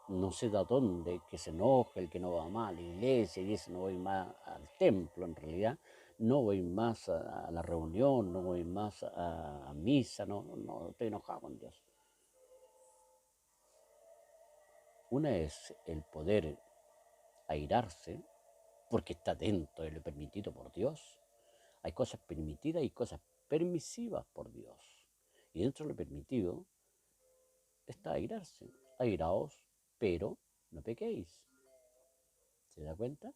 Speaker 1: No sé de dónde, que se enoja el que no va más a la iglesia y dice no voy más al templo, en realidad. no voy más a la reunión, no voy más a misa, no, estoy enojado con Dios. Una es el poder airarse porque está dentro de lo permitido por Dios. Hay cosas permitidas y cosas permisivas por Dios. Y dentro de lo permitido está airarse. Airaos, pero no pequéis. ¿Se da cuenta?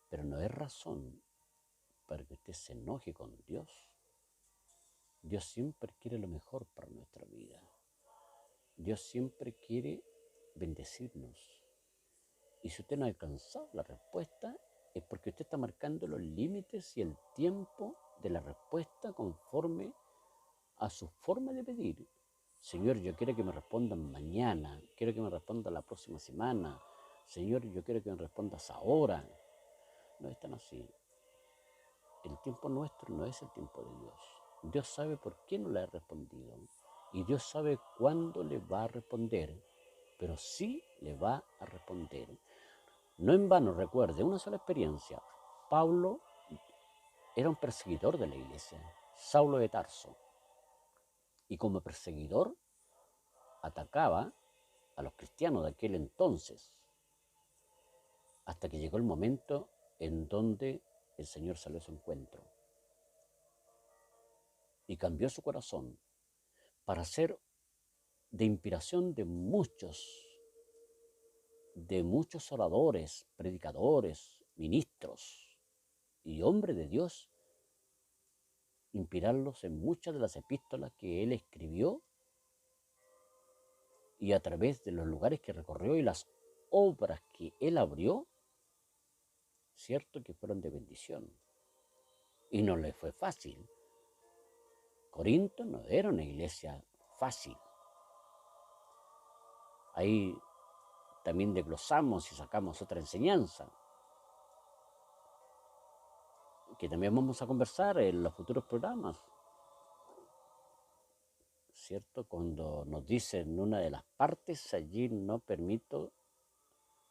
Speaker 1: Pero no es razón para que usted se enoje con Dios. Dios siempre quiere lo mejor para nuestra vida. Dios siempre quiere bendecirnos. Y si usted no ha alcanzado la respuesta, es porque usted está marcando los límites y el tiempo de la respuesta conforme a su forma de pedir. Señor, yo quiero que me respondan mañana, quiero que me respondan la próxima semana. Señor, yo quiero que me respondas ahora. No es tan así. El tiempo nuestro no es el tiempo de Dios. Dios sabe por qué no le ha respondido. Y Dios sabe cuándo le va a responder, pero sí le va a responder. No en vano, recuerde, una sola experiencia. Pablo era un perseguidor de la iglesia, Saulo de Tarso. Y como perseguidor atacaba a los cristianos de aquel entonces, hasta que llegó el momento en donde el Señor salió a su encuentro y cambió su corazón para ser de inspiración de muchos oradores, predicadores, ministros y hombres de Dios, inspirarlos en muchas de las epístolas que él escribió y a través de los lugares que recorrió y las obras que él abrió, cierto que fueron de bendición. Y no le fue fácil. Corinto no era una iglesia fácil. Ahí también desglosamos y sacamos otra enseñanza, que también vamos a conversar en los futuros programas, ¿cierto? Cuando nos dicen una de las partes, allí no permito,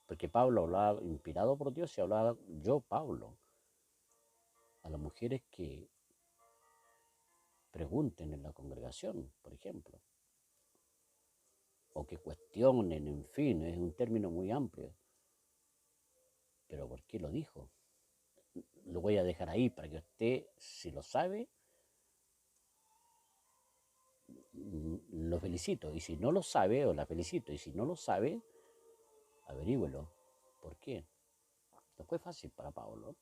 Speaker 1: porque Pablo hablaba inspirado por Dios y hablaba yo, Pablo, a las mujeres que pregunten en la congregación, por ejemplo, o que cuestionen, en fin, es un término muy amplio. Pero ¿por qué lo dijo? Lo voy a dejar ahí para que usted, si lo sabe, lo felicito. Y si no lo sabe, o la felicito. Y si no lo sabe, averígüelo. ¿Por qué? No fue fácil para Pablo.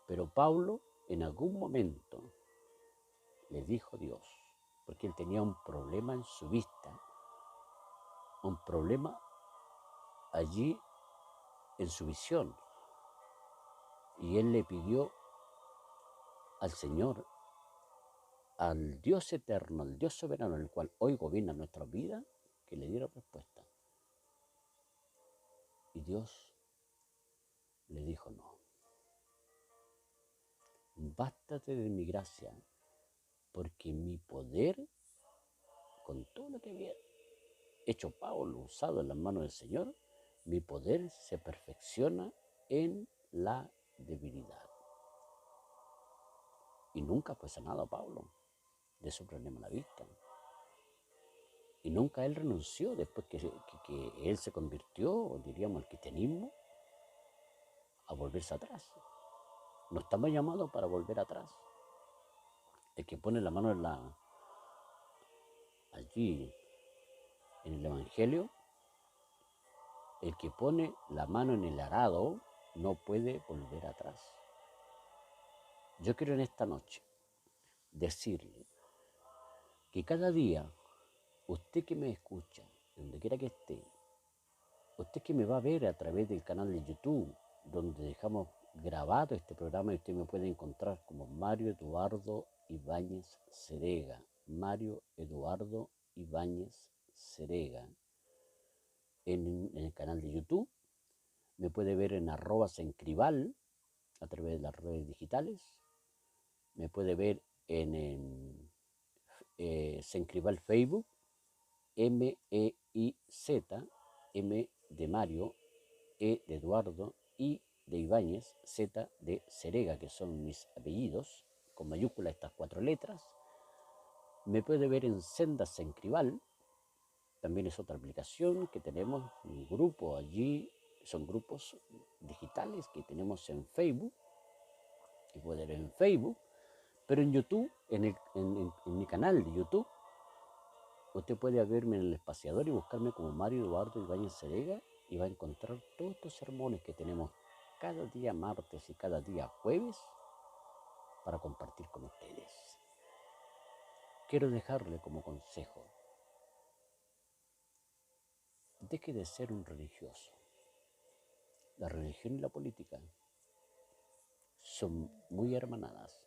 Speaker 1: Pero Pablo en algún momento le dijo a Dios, porque él tenía un problema en su vista, un problema allí en su visión. Y él le pidió al Señor, al Dios eterno, al Dios soberano, el cual hoy gobierna nuestras vidas, que le diera respuesta. Y Dios le dijo no. Bástate de mi gracia, porque mi poder, con todo lo que había hecho Pablo, usado en las manos del Señor, mi poder se perfecciona en la debilidad. Y nunca fue sanado Pablo de su problema a la vista. Y nunca él renunció después que él se convirtió, diríamos, al cristianismo, a volverse atrás. No estamos llamados para volver atrás. El que pone la mano allí en el Evangelio, el que pone la mano en el arado no puede volver atrás. Yo quiero en esta noche decirle que cada día, usted que me escucha, donde quiera que esté, usted que me va a ver a través del canal de YouTube, donde dejamos grabado este programa y usted me puede encontrar como Mario Eduardo Ibáñez Cerega. Mario Eduardo Ibáñez Cerega. En el canal de YouTube, me puede ver en @sencribal a través de las redes digitales, me puede ver en Sencribal Facebook, MEIZ, M de Mario, E de Eduardo, I de Ibáñez, Z de Cerega, que son mis apellidos, con mayúscula estas 4 letras. Me puede ver en Sendas en Cribal, también es otra aplicación que tenemos, un grupo allí, son grupos digitales que tenemos en Facebook, que puede ver en Facebook, pero en YouTube, en mi canal de YouTube, usted puede verme en el espaciador y buscarme como Mario Eduardo Ibáñez Cerega y va a encontrar todos estos sermones que tenemos cada día martes y cada día jueves para compartir con ustedes. Quiero dejarle como consejo: deje de ser un religioso. La religión y la política son muy hermanadas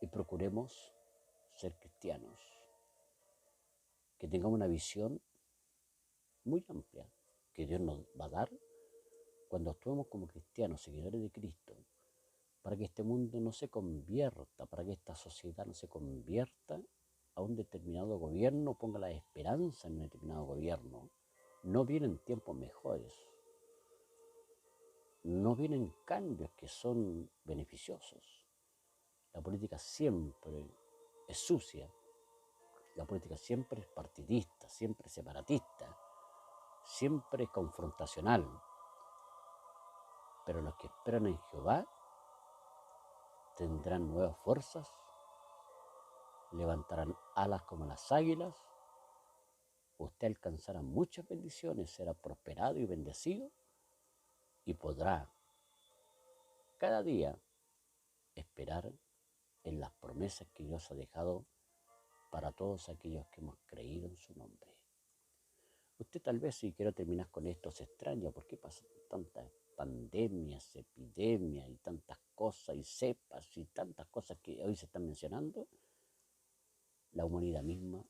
Speaker 1: y procuremos ser cristianos, que tengamos una visión muy amplia que Dios nos va a dar cuando actuemos como cristianos, seguidores de Cristo, para que este mundo no se convierta, para que esta sociedad no se convierta a un determinado gobierno, ponga la esperanza en un determinado gobierno. No vienen tiempos mejores, no vienen cambios que son beneficiosos. La política siempre es sucia, la política siempre es partidista, siempre es separatista, siempre es confrontacional. Pero los que esperan en Jehová tendrán nuevas fuerzas, levantarán alas como las águilas, usted alcanzará muchas bendiciones, será prosperado y bendecido y podrá cada día esperar en las promesas que Dios ha dejado para todos aquellos que hemos creído en su nombre. Usted tal vez, si quiero terminar con esto, se extraña por qué pasan tantas pandemias, epidemias y tantas cosas y cepas y tantas cosas que hoy se están mencionando. La humanidad misma,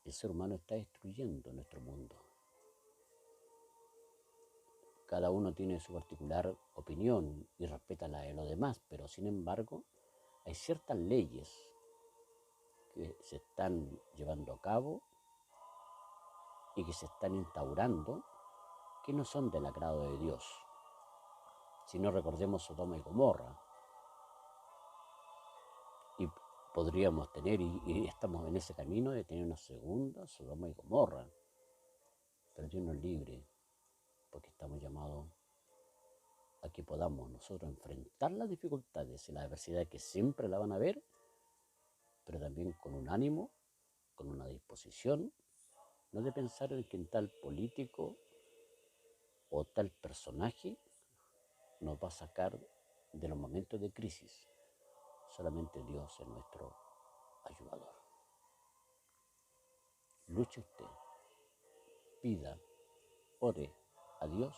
Speaker 1: el ser humano está destruyendo nuestro mundo. Cada uno tiene su particular opinión y respeta la de los demás, pero sin embargo hay ciertas leyes que se están llevando a cabo y que se están instaurando que no son del agrado de Dios. Si no, recordemos Sodoma y Gomorra, y podríamos tener, y estamos en ese camino de tener una segunda Sodoma y Gomorra, pero Dios nos libre, porque estamos llamados a que podamos nosotros enfrentar las dificultades y las adversidades que siempre la van a haber, pero también con un ánimo, con una disposición, no de pensar en que tal político o tal personaje nos va a sacar de los momentos de crisis. Solamente Dios es nuestro ayudador. Luche usted, pida, ore a Dios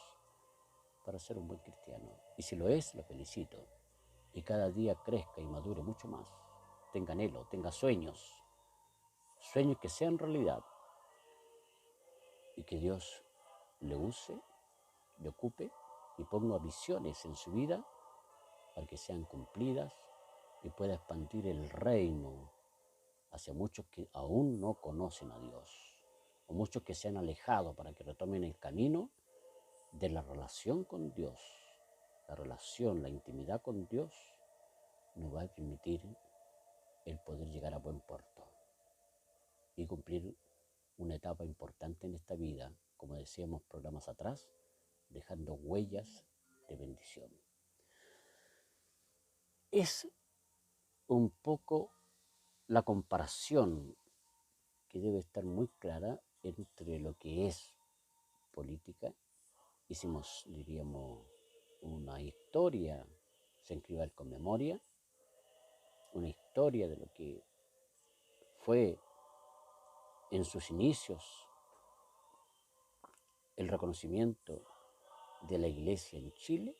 Speaker 1: para ser un buen cristiano. Y si lo es, lo felicito. Y cada día crezca y madure mucho más. Tenga anhelo, tenga sueños, sueños que sean realidad. Y que Dios le use, le ocupe y ponga visiones en su vida para que sean cumplidas y pueda expandir el reino hacia muchos que aún no conocen a Dios, o muchos que se han alejado, para que retomen el camino de la relación con Dios. La relación, la intimidad con Dios nos va a permitir el poder llegar a buen puerto y cumplir una etapa importante en esta vida, como decíamos programas atrás, dejando huellas de bendición. Es un poco la comparación que debe estar muy clara entre lo que es política. Hicimos, diríamos, una historia, se inscribe con memoria, una historia de lo que fue en sus inicios el reconocimiento de la Iglesia en Chile,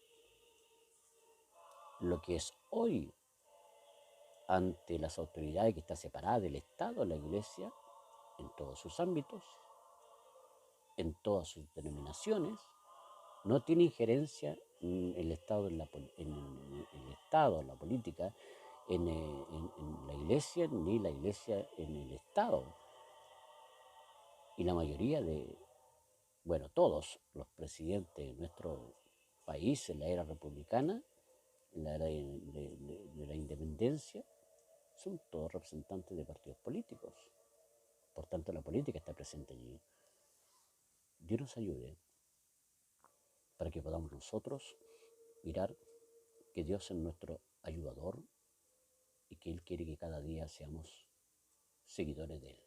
Speaker 1: lo que es hoy ante las autoridades, que está separada del Estado, la Iglesia, en todos sus ámbitos, en todas sus denominaciones, no tiene injerencia en el Estado, en el Estado, en la política, en la Iglesia, ni la Iglesia en el Estado. Y la mayoría de, bueno, todos los presidentes de nuestro país en la era republicana, en la era de la independencia, son todos representantes de partidos políticos. Por tanto, la política está presente allí. Dios nos ayude para que podamos nosotros mirar que Dios es nuestro ayudador y que Él quiere que cada día seamos seguidores de Él,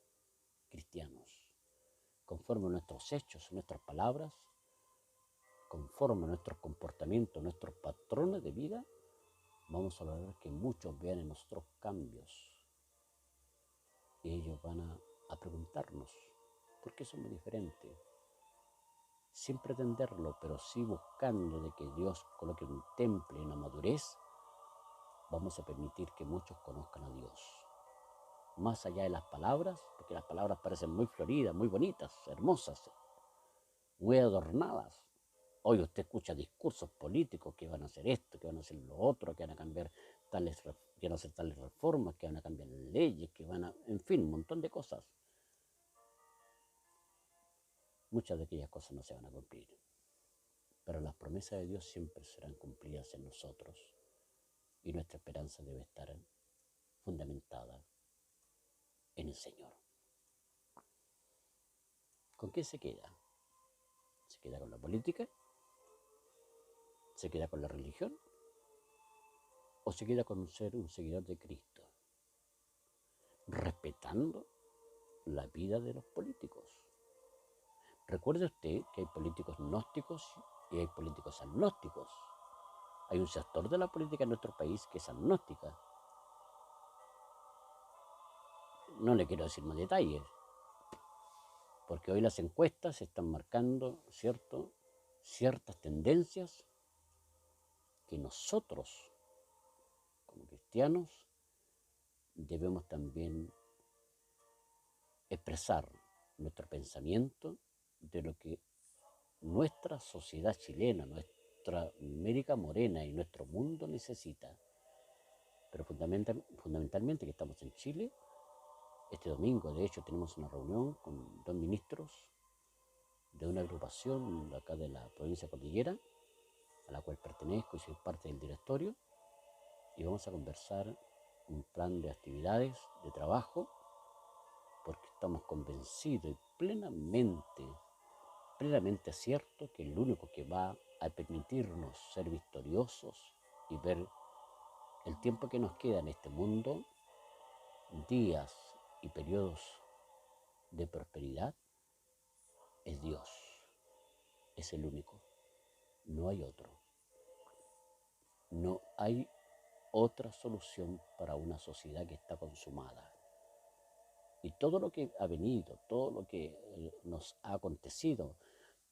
Speaker 1: cristianos, conforme a nuestros hechos, nuestras palabras, conforme a nuestros comportamientos, nuestros patrones de vida, vamos a lograr que muchos vean en nosotros cambios y ellos van a preguntarnos por qué somos diferentes. Sin pretenderlo, pero sí buscando de que Dios coloque un temple, una madurez, vamos a permitir que muchos conozcan a Dios. Más allá de las palabras, porque las palabras parecen muy floridas, muy bonitas, hermosas, muy adornadas. Hoy usted escucha discursos políticos que van a hacer esto, que van a hacer lo otro, que van a cambiar que van a hacer tales reformas, que van a cambiar leyes, que van a, en fin, un montón de cosas. Muchas de aquellas cosas no se van a cumplir, pero las promesas de Dios siempre serán cumplidas en nosotros y nuestra esperanza debe estar fundamentada en el Señor. ¿Con qué se queda? ¿Se queda con la política? ¿Se queda con la religión? ¿O se queda con ser un seguidor de Cristo? Respetando la vida de los políticos. Recuerde usted que hay políticos gnósticos y hay políticos agnósticos. Hay un sector de la política en nuestro país que es agnóstica. No le quiero decir más detalles, porque hoy las encuestas están marcando, ¿cierto?, ciertas tendencias que nosotros, como cristianos, debemos también expresar nuestro pensamiento de lo que nuestra sociedad chilena, nuestra América Morena y nuestro mundo necesita. Pero fundamentalmente que estamos en Chile. Este domingo, de hecho, tenemos una reunión con 2 ministros de una agrupación de acá de la provincia Cordillera, a la cual pertenezco y soy parte del directorio, y vamos a conversar un plan de actividades, de trabajo, porque estamos convencidos y plenamente cierto que el único que va a permitirnos ser victoriosos y ver el tiempo que nos queda en este mundo, días y periodos de prosperidad, es Dios. Es el único. No hay otro. No hay otra solución para una sociedad que está consumada. Y todo lo que ha venido, todo lo que nos ha acontecido,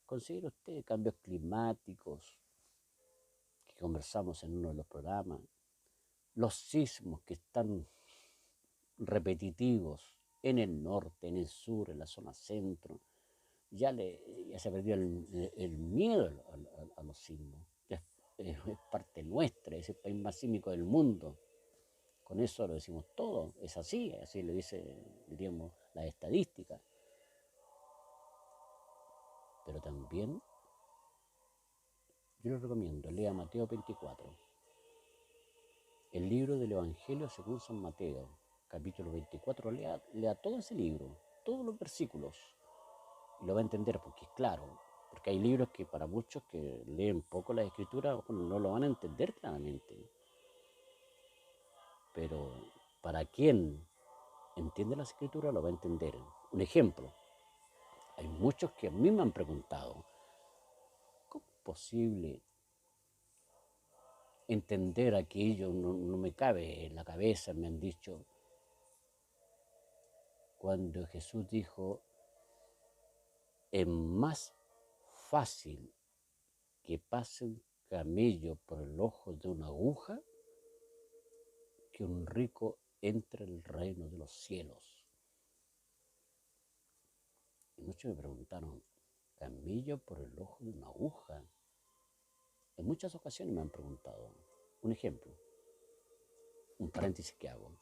Speaker 1: considera usted cambios climáticos, que conversamos en uno de los programas, los sismos que están repetitivos en el norte, en el sur, en la zona centro, ya se perdió el miedo a los sismos. Es parte nuestra, es el país más sísmico del mundo. Con eso lo decimos todo, es así lo diríamos las estadísticas. Pero también yo les recomiendo, lea Mateo 24, el libro del Evangelio según San Mateo, capítulo 24, lea todo ese libro, todos los versículos, y lo va a entender, porque es claro, porque hay libros que para muchos que leen poco la escritura, bueno, no lo van a entender claramente. Pero para quien entiende la escritura lo va a entender. Un ejemplo, hay muchos que a mí me han preguntado, ¿cómo es posible entender aquello? No me cabe en la cabeza, me han dicho, cuando Jesús dijo, es más fácil que pase un camello por el ojo de una aguja que un rico entre en el reino de los cielos. Y muchos me preguntaron, ¿camello por el ojo de una aguja? En muchas ocasiones me han preguntado. Un ejemplo, un paréntesis que hago.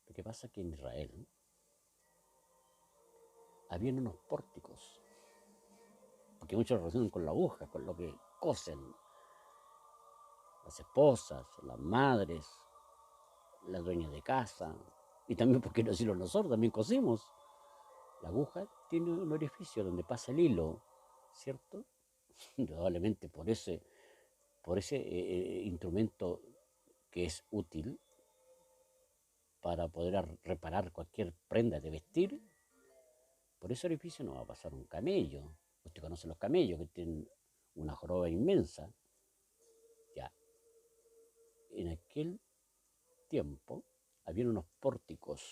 Speaker 1: Lo que pasa es que en Israel habían unos pórticos porque muchos lo relacionan con la aguja, con lo que cosen las esposas, las madres, las dueñas de casa, y también, ¿por qué no decirlo nosotros? También cosemos. La aguja tiene un orificio donde pasa el hilo, ¿cierto? Indudablemente por ese instrumento que es útil para poder reparar cualquier prenda de vestir, por ese orificio no va a pasar un camello. Usted conoce los camellos que tienen una joroba inmensa. Ya, en aquel tiempo había unos pórticos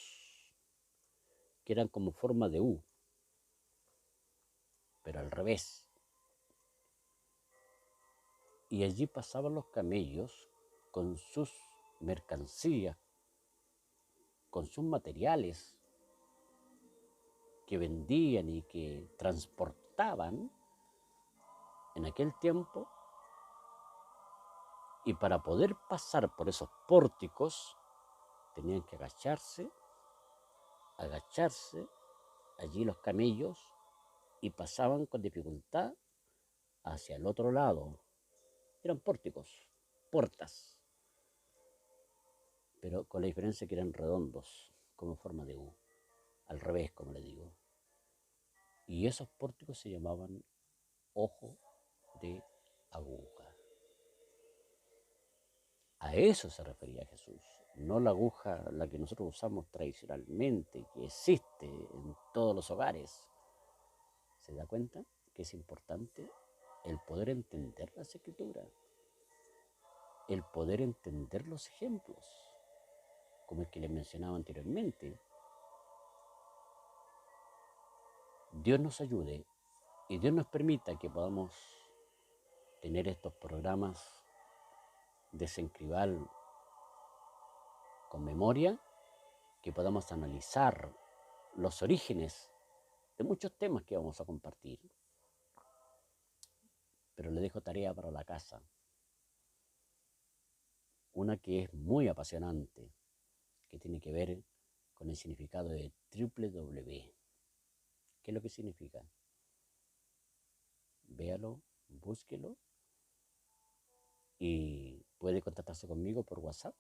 Speaker 1: que eran como forma de U, pero al revés. Y allí pasaban los camellos con sus mercancías, con sus materiales que vendían y que transportaban en aquel tiempo. Y para poder pasar por esos pórticos tenían que agacharse allí los camellos, y pasaban con dificultad hacia el otro lado. Eran pórticos, puertas, pero con la diferencia que eran redondos, como forma de U, al revés, como le digo. Y esos pórticos se llamaban ojo de aguja. A eso se refería Jesús, no la aguja, la que nosotros usamos tradicionalmente, que existe en todos los hogares. ¿Se da cuenta que es importante el poder entender las escrituras, el poder entender los ejemplos, como el que les mencionaba anteriormente? Dios nos ayude y Dios nos permita que podamos tener estos programas de Sencribal con memoria, que podamos analizar los orígenes de muchos temas que vamos a compartir. Pero le dejo tarea para la casa, una que es muy apasionante, que tiene que ver con el significado de www. ¿Qué es lo que significa? Véalo, búsquelo, y puede contactarse conmigo por WhatsApp,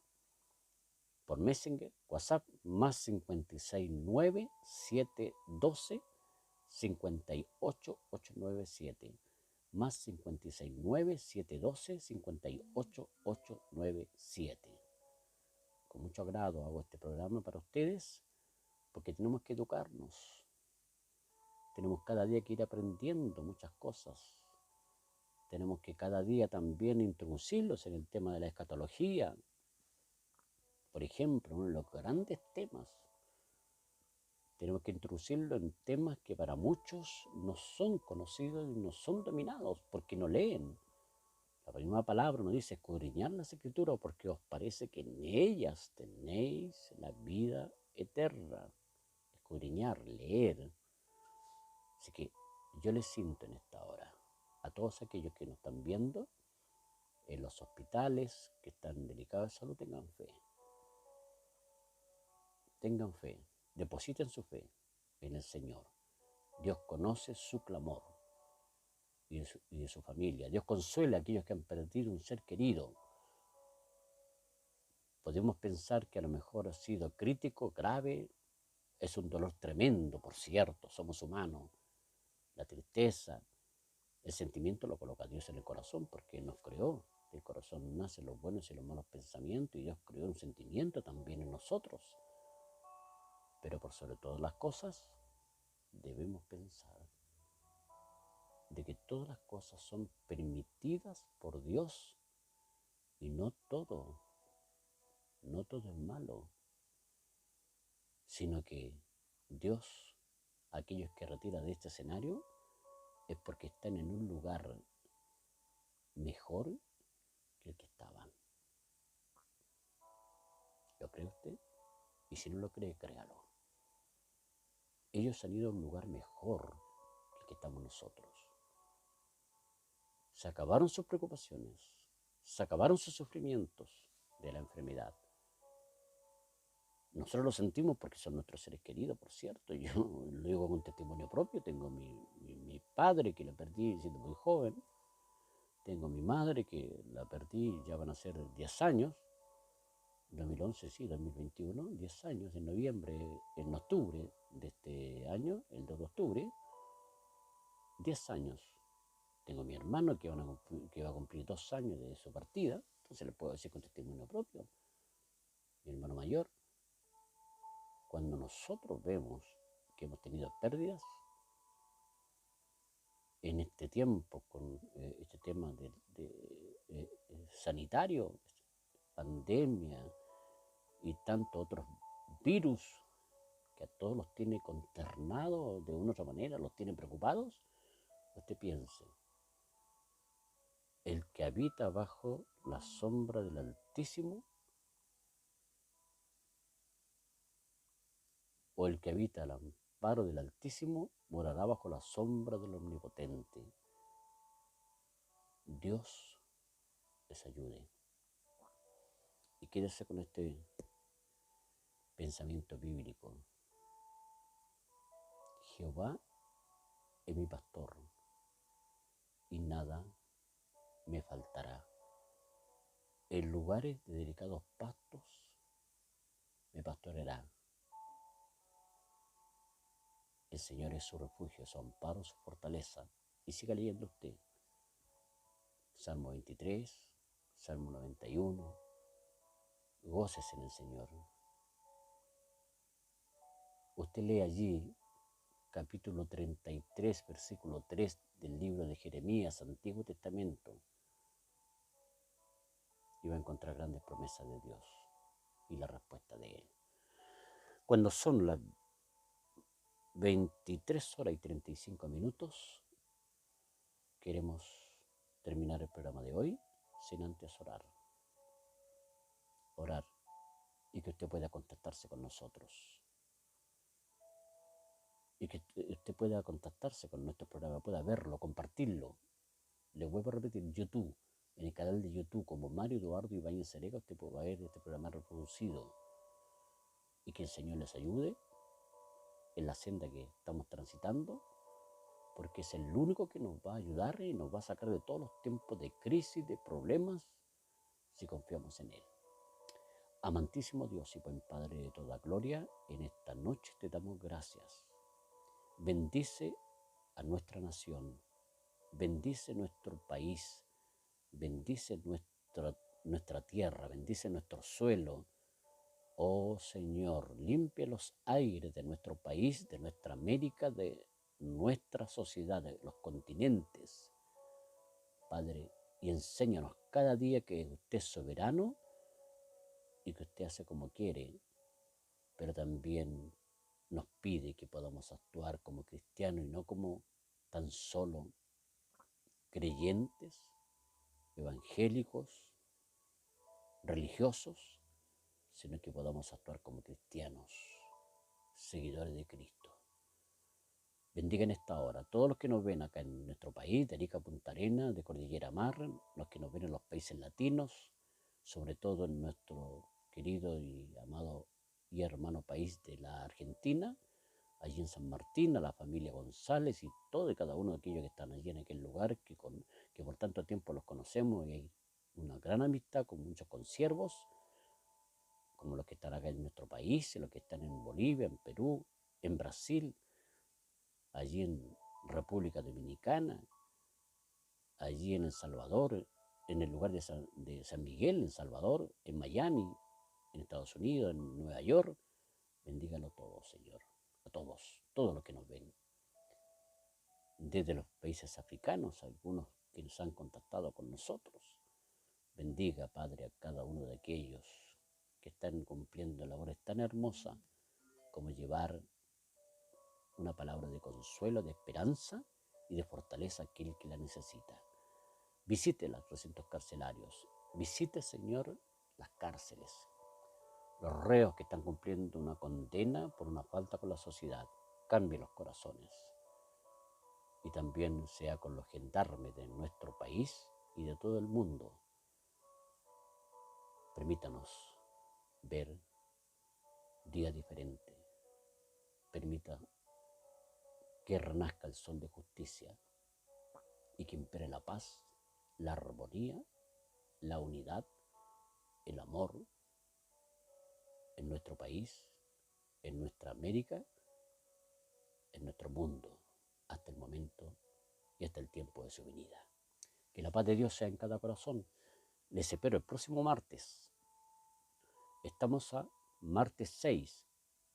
Speaker 1: por Messenger, WhatsApp más 569 712 58897, más 569 712 58897. Con mucho agrado hago este programa para ustedes, porque tenemos que educarnos. Tenemos cada día que ir aprendiendo muchas cosas. Tenemos que cada día también introducirlos en el tema de la escatología. Por ejemplo, uno de los grandes temas. Tenemos que introducirlo en temas que para muchos no son conocidos y no son dominados, porque no leen. La primera palabra nos dice escudriñar las escrituras, porque os parece que en ellas tenéis la vida eterna. Escudriñar, leer. Así que yo les siento en esta hora a todos aquellos que nos están viendo en los hospitales, que están delicados de salud, tengan fe, depositen su fe en el Señor. Dios conoce su clamor y de su familia. Dios consuela a aquellos que han perdido un ser querido. Podemos pensar que a lo mejor ha sido crítico, grave, es un dolor tremendo, por cierto, somos humanos. La tristeza, el sentimiento lo coloca Dios en el corazón, porque nos creó. Del corazón nacen los buenos y los malos pensamientos, y Dios creó un sentimiento también en nosotros. Pero por sobre todas las cosas, debemos pensar de que todas las cosas son permitidas por Dios, y no todo es malo, sino que Dios, aquellos que retiran de este escenario, es porque están en un lugar mejor que el que estaban. ¿Lo cree usted? Y si no lo cree, créalo. Ellos han ido a un lugar mejor que el que estamos nosotros. Se acabaron sus preocupaciones, se acabaron sus sufrimientos de la enfermedad. Nosotros lo sentimos porque son nuestros seres queridos, por cierto. Yo lo digo con testimonio propio, tengo mi padre que la perdí siendo muy joven. Tengo mi madre que la perdí, ya van a ser 10 años. 2011, sí, 2021, 10 años, en noviembre, en octubre de este año, el 2 de octubre, 10 años. Tengo mi hermano que va a cumplir 2 años de su partida, entonces le puedo decir con testimonio propio, mi hermano mayor. Cuando nosotros vemos que hemos tenido pérdidas en este tiempo, con este tema sanitario, pandemia y tantos otros virus que a todos los tiene consternados de una u otra manera, los tiene preocupados, usted piense, el que habita bajo la sombra del Altísimo o el que habita al amparo del Altísimo morará bajo la sombra del Omnipotente. Dios les ayude. Y quédese con este pensamiento bíblico. Jehová es mi pastor y nada me faltará. En lugares de delicados pastos me pastoreará. El Señor es su refugio, su amparo, su fortaleza. Y siga leyendo usted. Salmo 23, Salmo 91. Gócese en el Señor. Usted lee allí capítulo 33, versículo 3 del libro de Jeremías, Antiguo Testamento, y va a encontrar grandes promesas de Dios y la respuesta de Él. Cuando son las 23 horas y 35 minutos, queremos terminar el programa de hoy sin antes orar. Orar y que usted pueda contactarse con nosotros. Y que usted pueda contactarse con nuestro programa, pueda verlo, compartirlo. Le vuelvo a repetir, YouTube, en el canal de YouTube como Mario Eduardo Ibáñez Cerega, usted puede ver este programa reproducido. Y que el Señor les ayude en la senda que estamos transitando, porque es el único que nos va a ayudar y nos va a sacar de todos los tiempos de crisis, de problemas, si confiamos en Él. Amantísimo Dios y buen Padre de toda gloria, en esta noche te damos gracias. Bendice a nuestra nación, bendice nuestro país, bendice nuestra tierra, bendice nuestro suelo. Oh Señor, limpia los aires de nuestro país, de nuestra América, de nuestra sociedad, de los continentes, Padre, y enséñanos cada día que usted es soberano y que usted hace como quiere, pero también nos pide que podamos actuar como cristianos y no como tan solo creyentes, evangélicos, religiosos, sino que podamos actuar como cristianos, seguidores de Cristo. Bendiga en esta hora a todos los que nos ven acá en nuestro país, de Arica a Punta Arenas, de Cordillera Mar, los que nos ven en los países latinos, sobre todo en nuestro querido y amado y hermano país de la Argentina, allí en San Martín, a la familia González y todo y cada uno de aquellos que están allí en aquel lugar, que por tanto tiempo los conocemos y hay una gran amistad con muchos consiervos, como los que están acá en nuestro país, los que están en Bolivia, en Perú, en Brasil, allí en República Dominicana, allí en El Salvador, en el lugar de San Miguel, en Salvador, en Miami, en Estados Unidos, en Nueva York. Bendígalo todos, Señor, a todos los que nos ven. Desde los países africanos, algunos que nos han contactado con nosotros. Bendiga, Padre, a cada uno de aquellos que están cumpliendo labores tan hermosas como llevar una palabra de consuelo, de esperanza y de fortaleza a aquel que la necesita. Visite los recintos carcelarios, visite, Señor, las cárceles, los reos que están cumpliendo una condena por una falta con la sociedad. Cambie los corazones. Y también sea con los gendarmes de nuestro país y de todo el mundo. Permítanos ver días diferentes. Permita que renazca el sol de justicia y que impere la paz, la armonía, la unidad, el amor en nuestro país, en nuestra América, en nuestro mundo, hasta el momento y hasta el tiempo de su venida. Que la paz de Dios sea en cada corazón. Les espero el próximo martes. Estamos a martes 6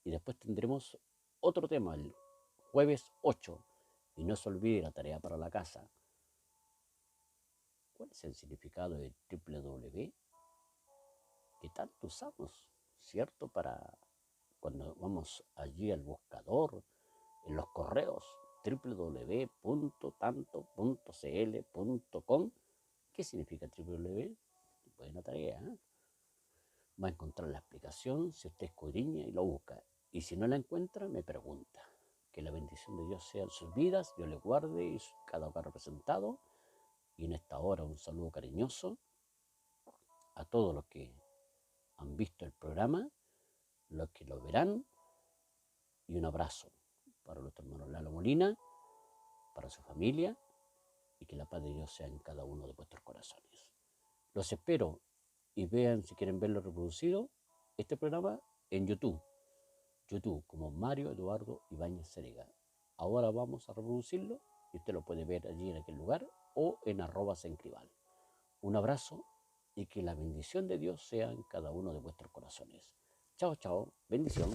Speaker 1: y después tendremos otro tema el jueves 8. Y no se olvide la tarea para la casa. ¿Cuál es el significado de www? Que tanto usamos, ¿cierto? Para cuando vamos allí al buscador, en los correos, www.tanto.cl.com. ¿Qué significa www? Buena tarea, ¿eh? Va a encontrar la explicación si usted escudriña y lo busca. Y si no la encuentra, me pregunta. Que la bendición de Dios sea en sus vidas, Dios les guarde y cada hogar representado. Y en esta hora un saludo cariñoso a todos los que han visto el programa, los que lo verán, y un abrazo para nuestro hermano Lalo Molina, para su familia, y que la paz de Dios sea en cada uno de vuestros corazones. Los espero y vean, si quieren verlo reproducido, este programa en YouTube como Mario Eduardo Ibáñez Cerega. Ahora vamos a reproducirlo y usted lo puede ver allí en aquel lugar o en @sencribal. Un abrazo y que la bendición de Dios sea en cada uno de vuestros corazones. Chao, chao, bendición.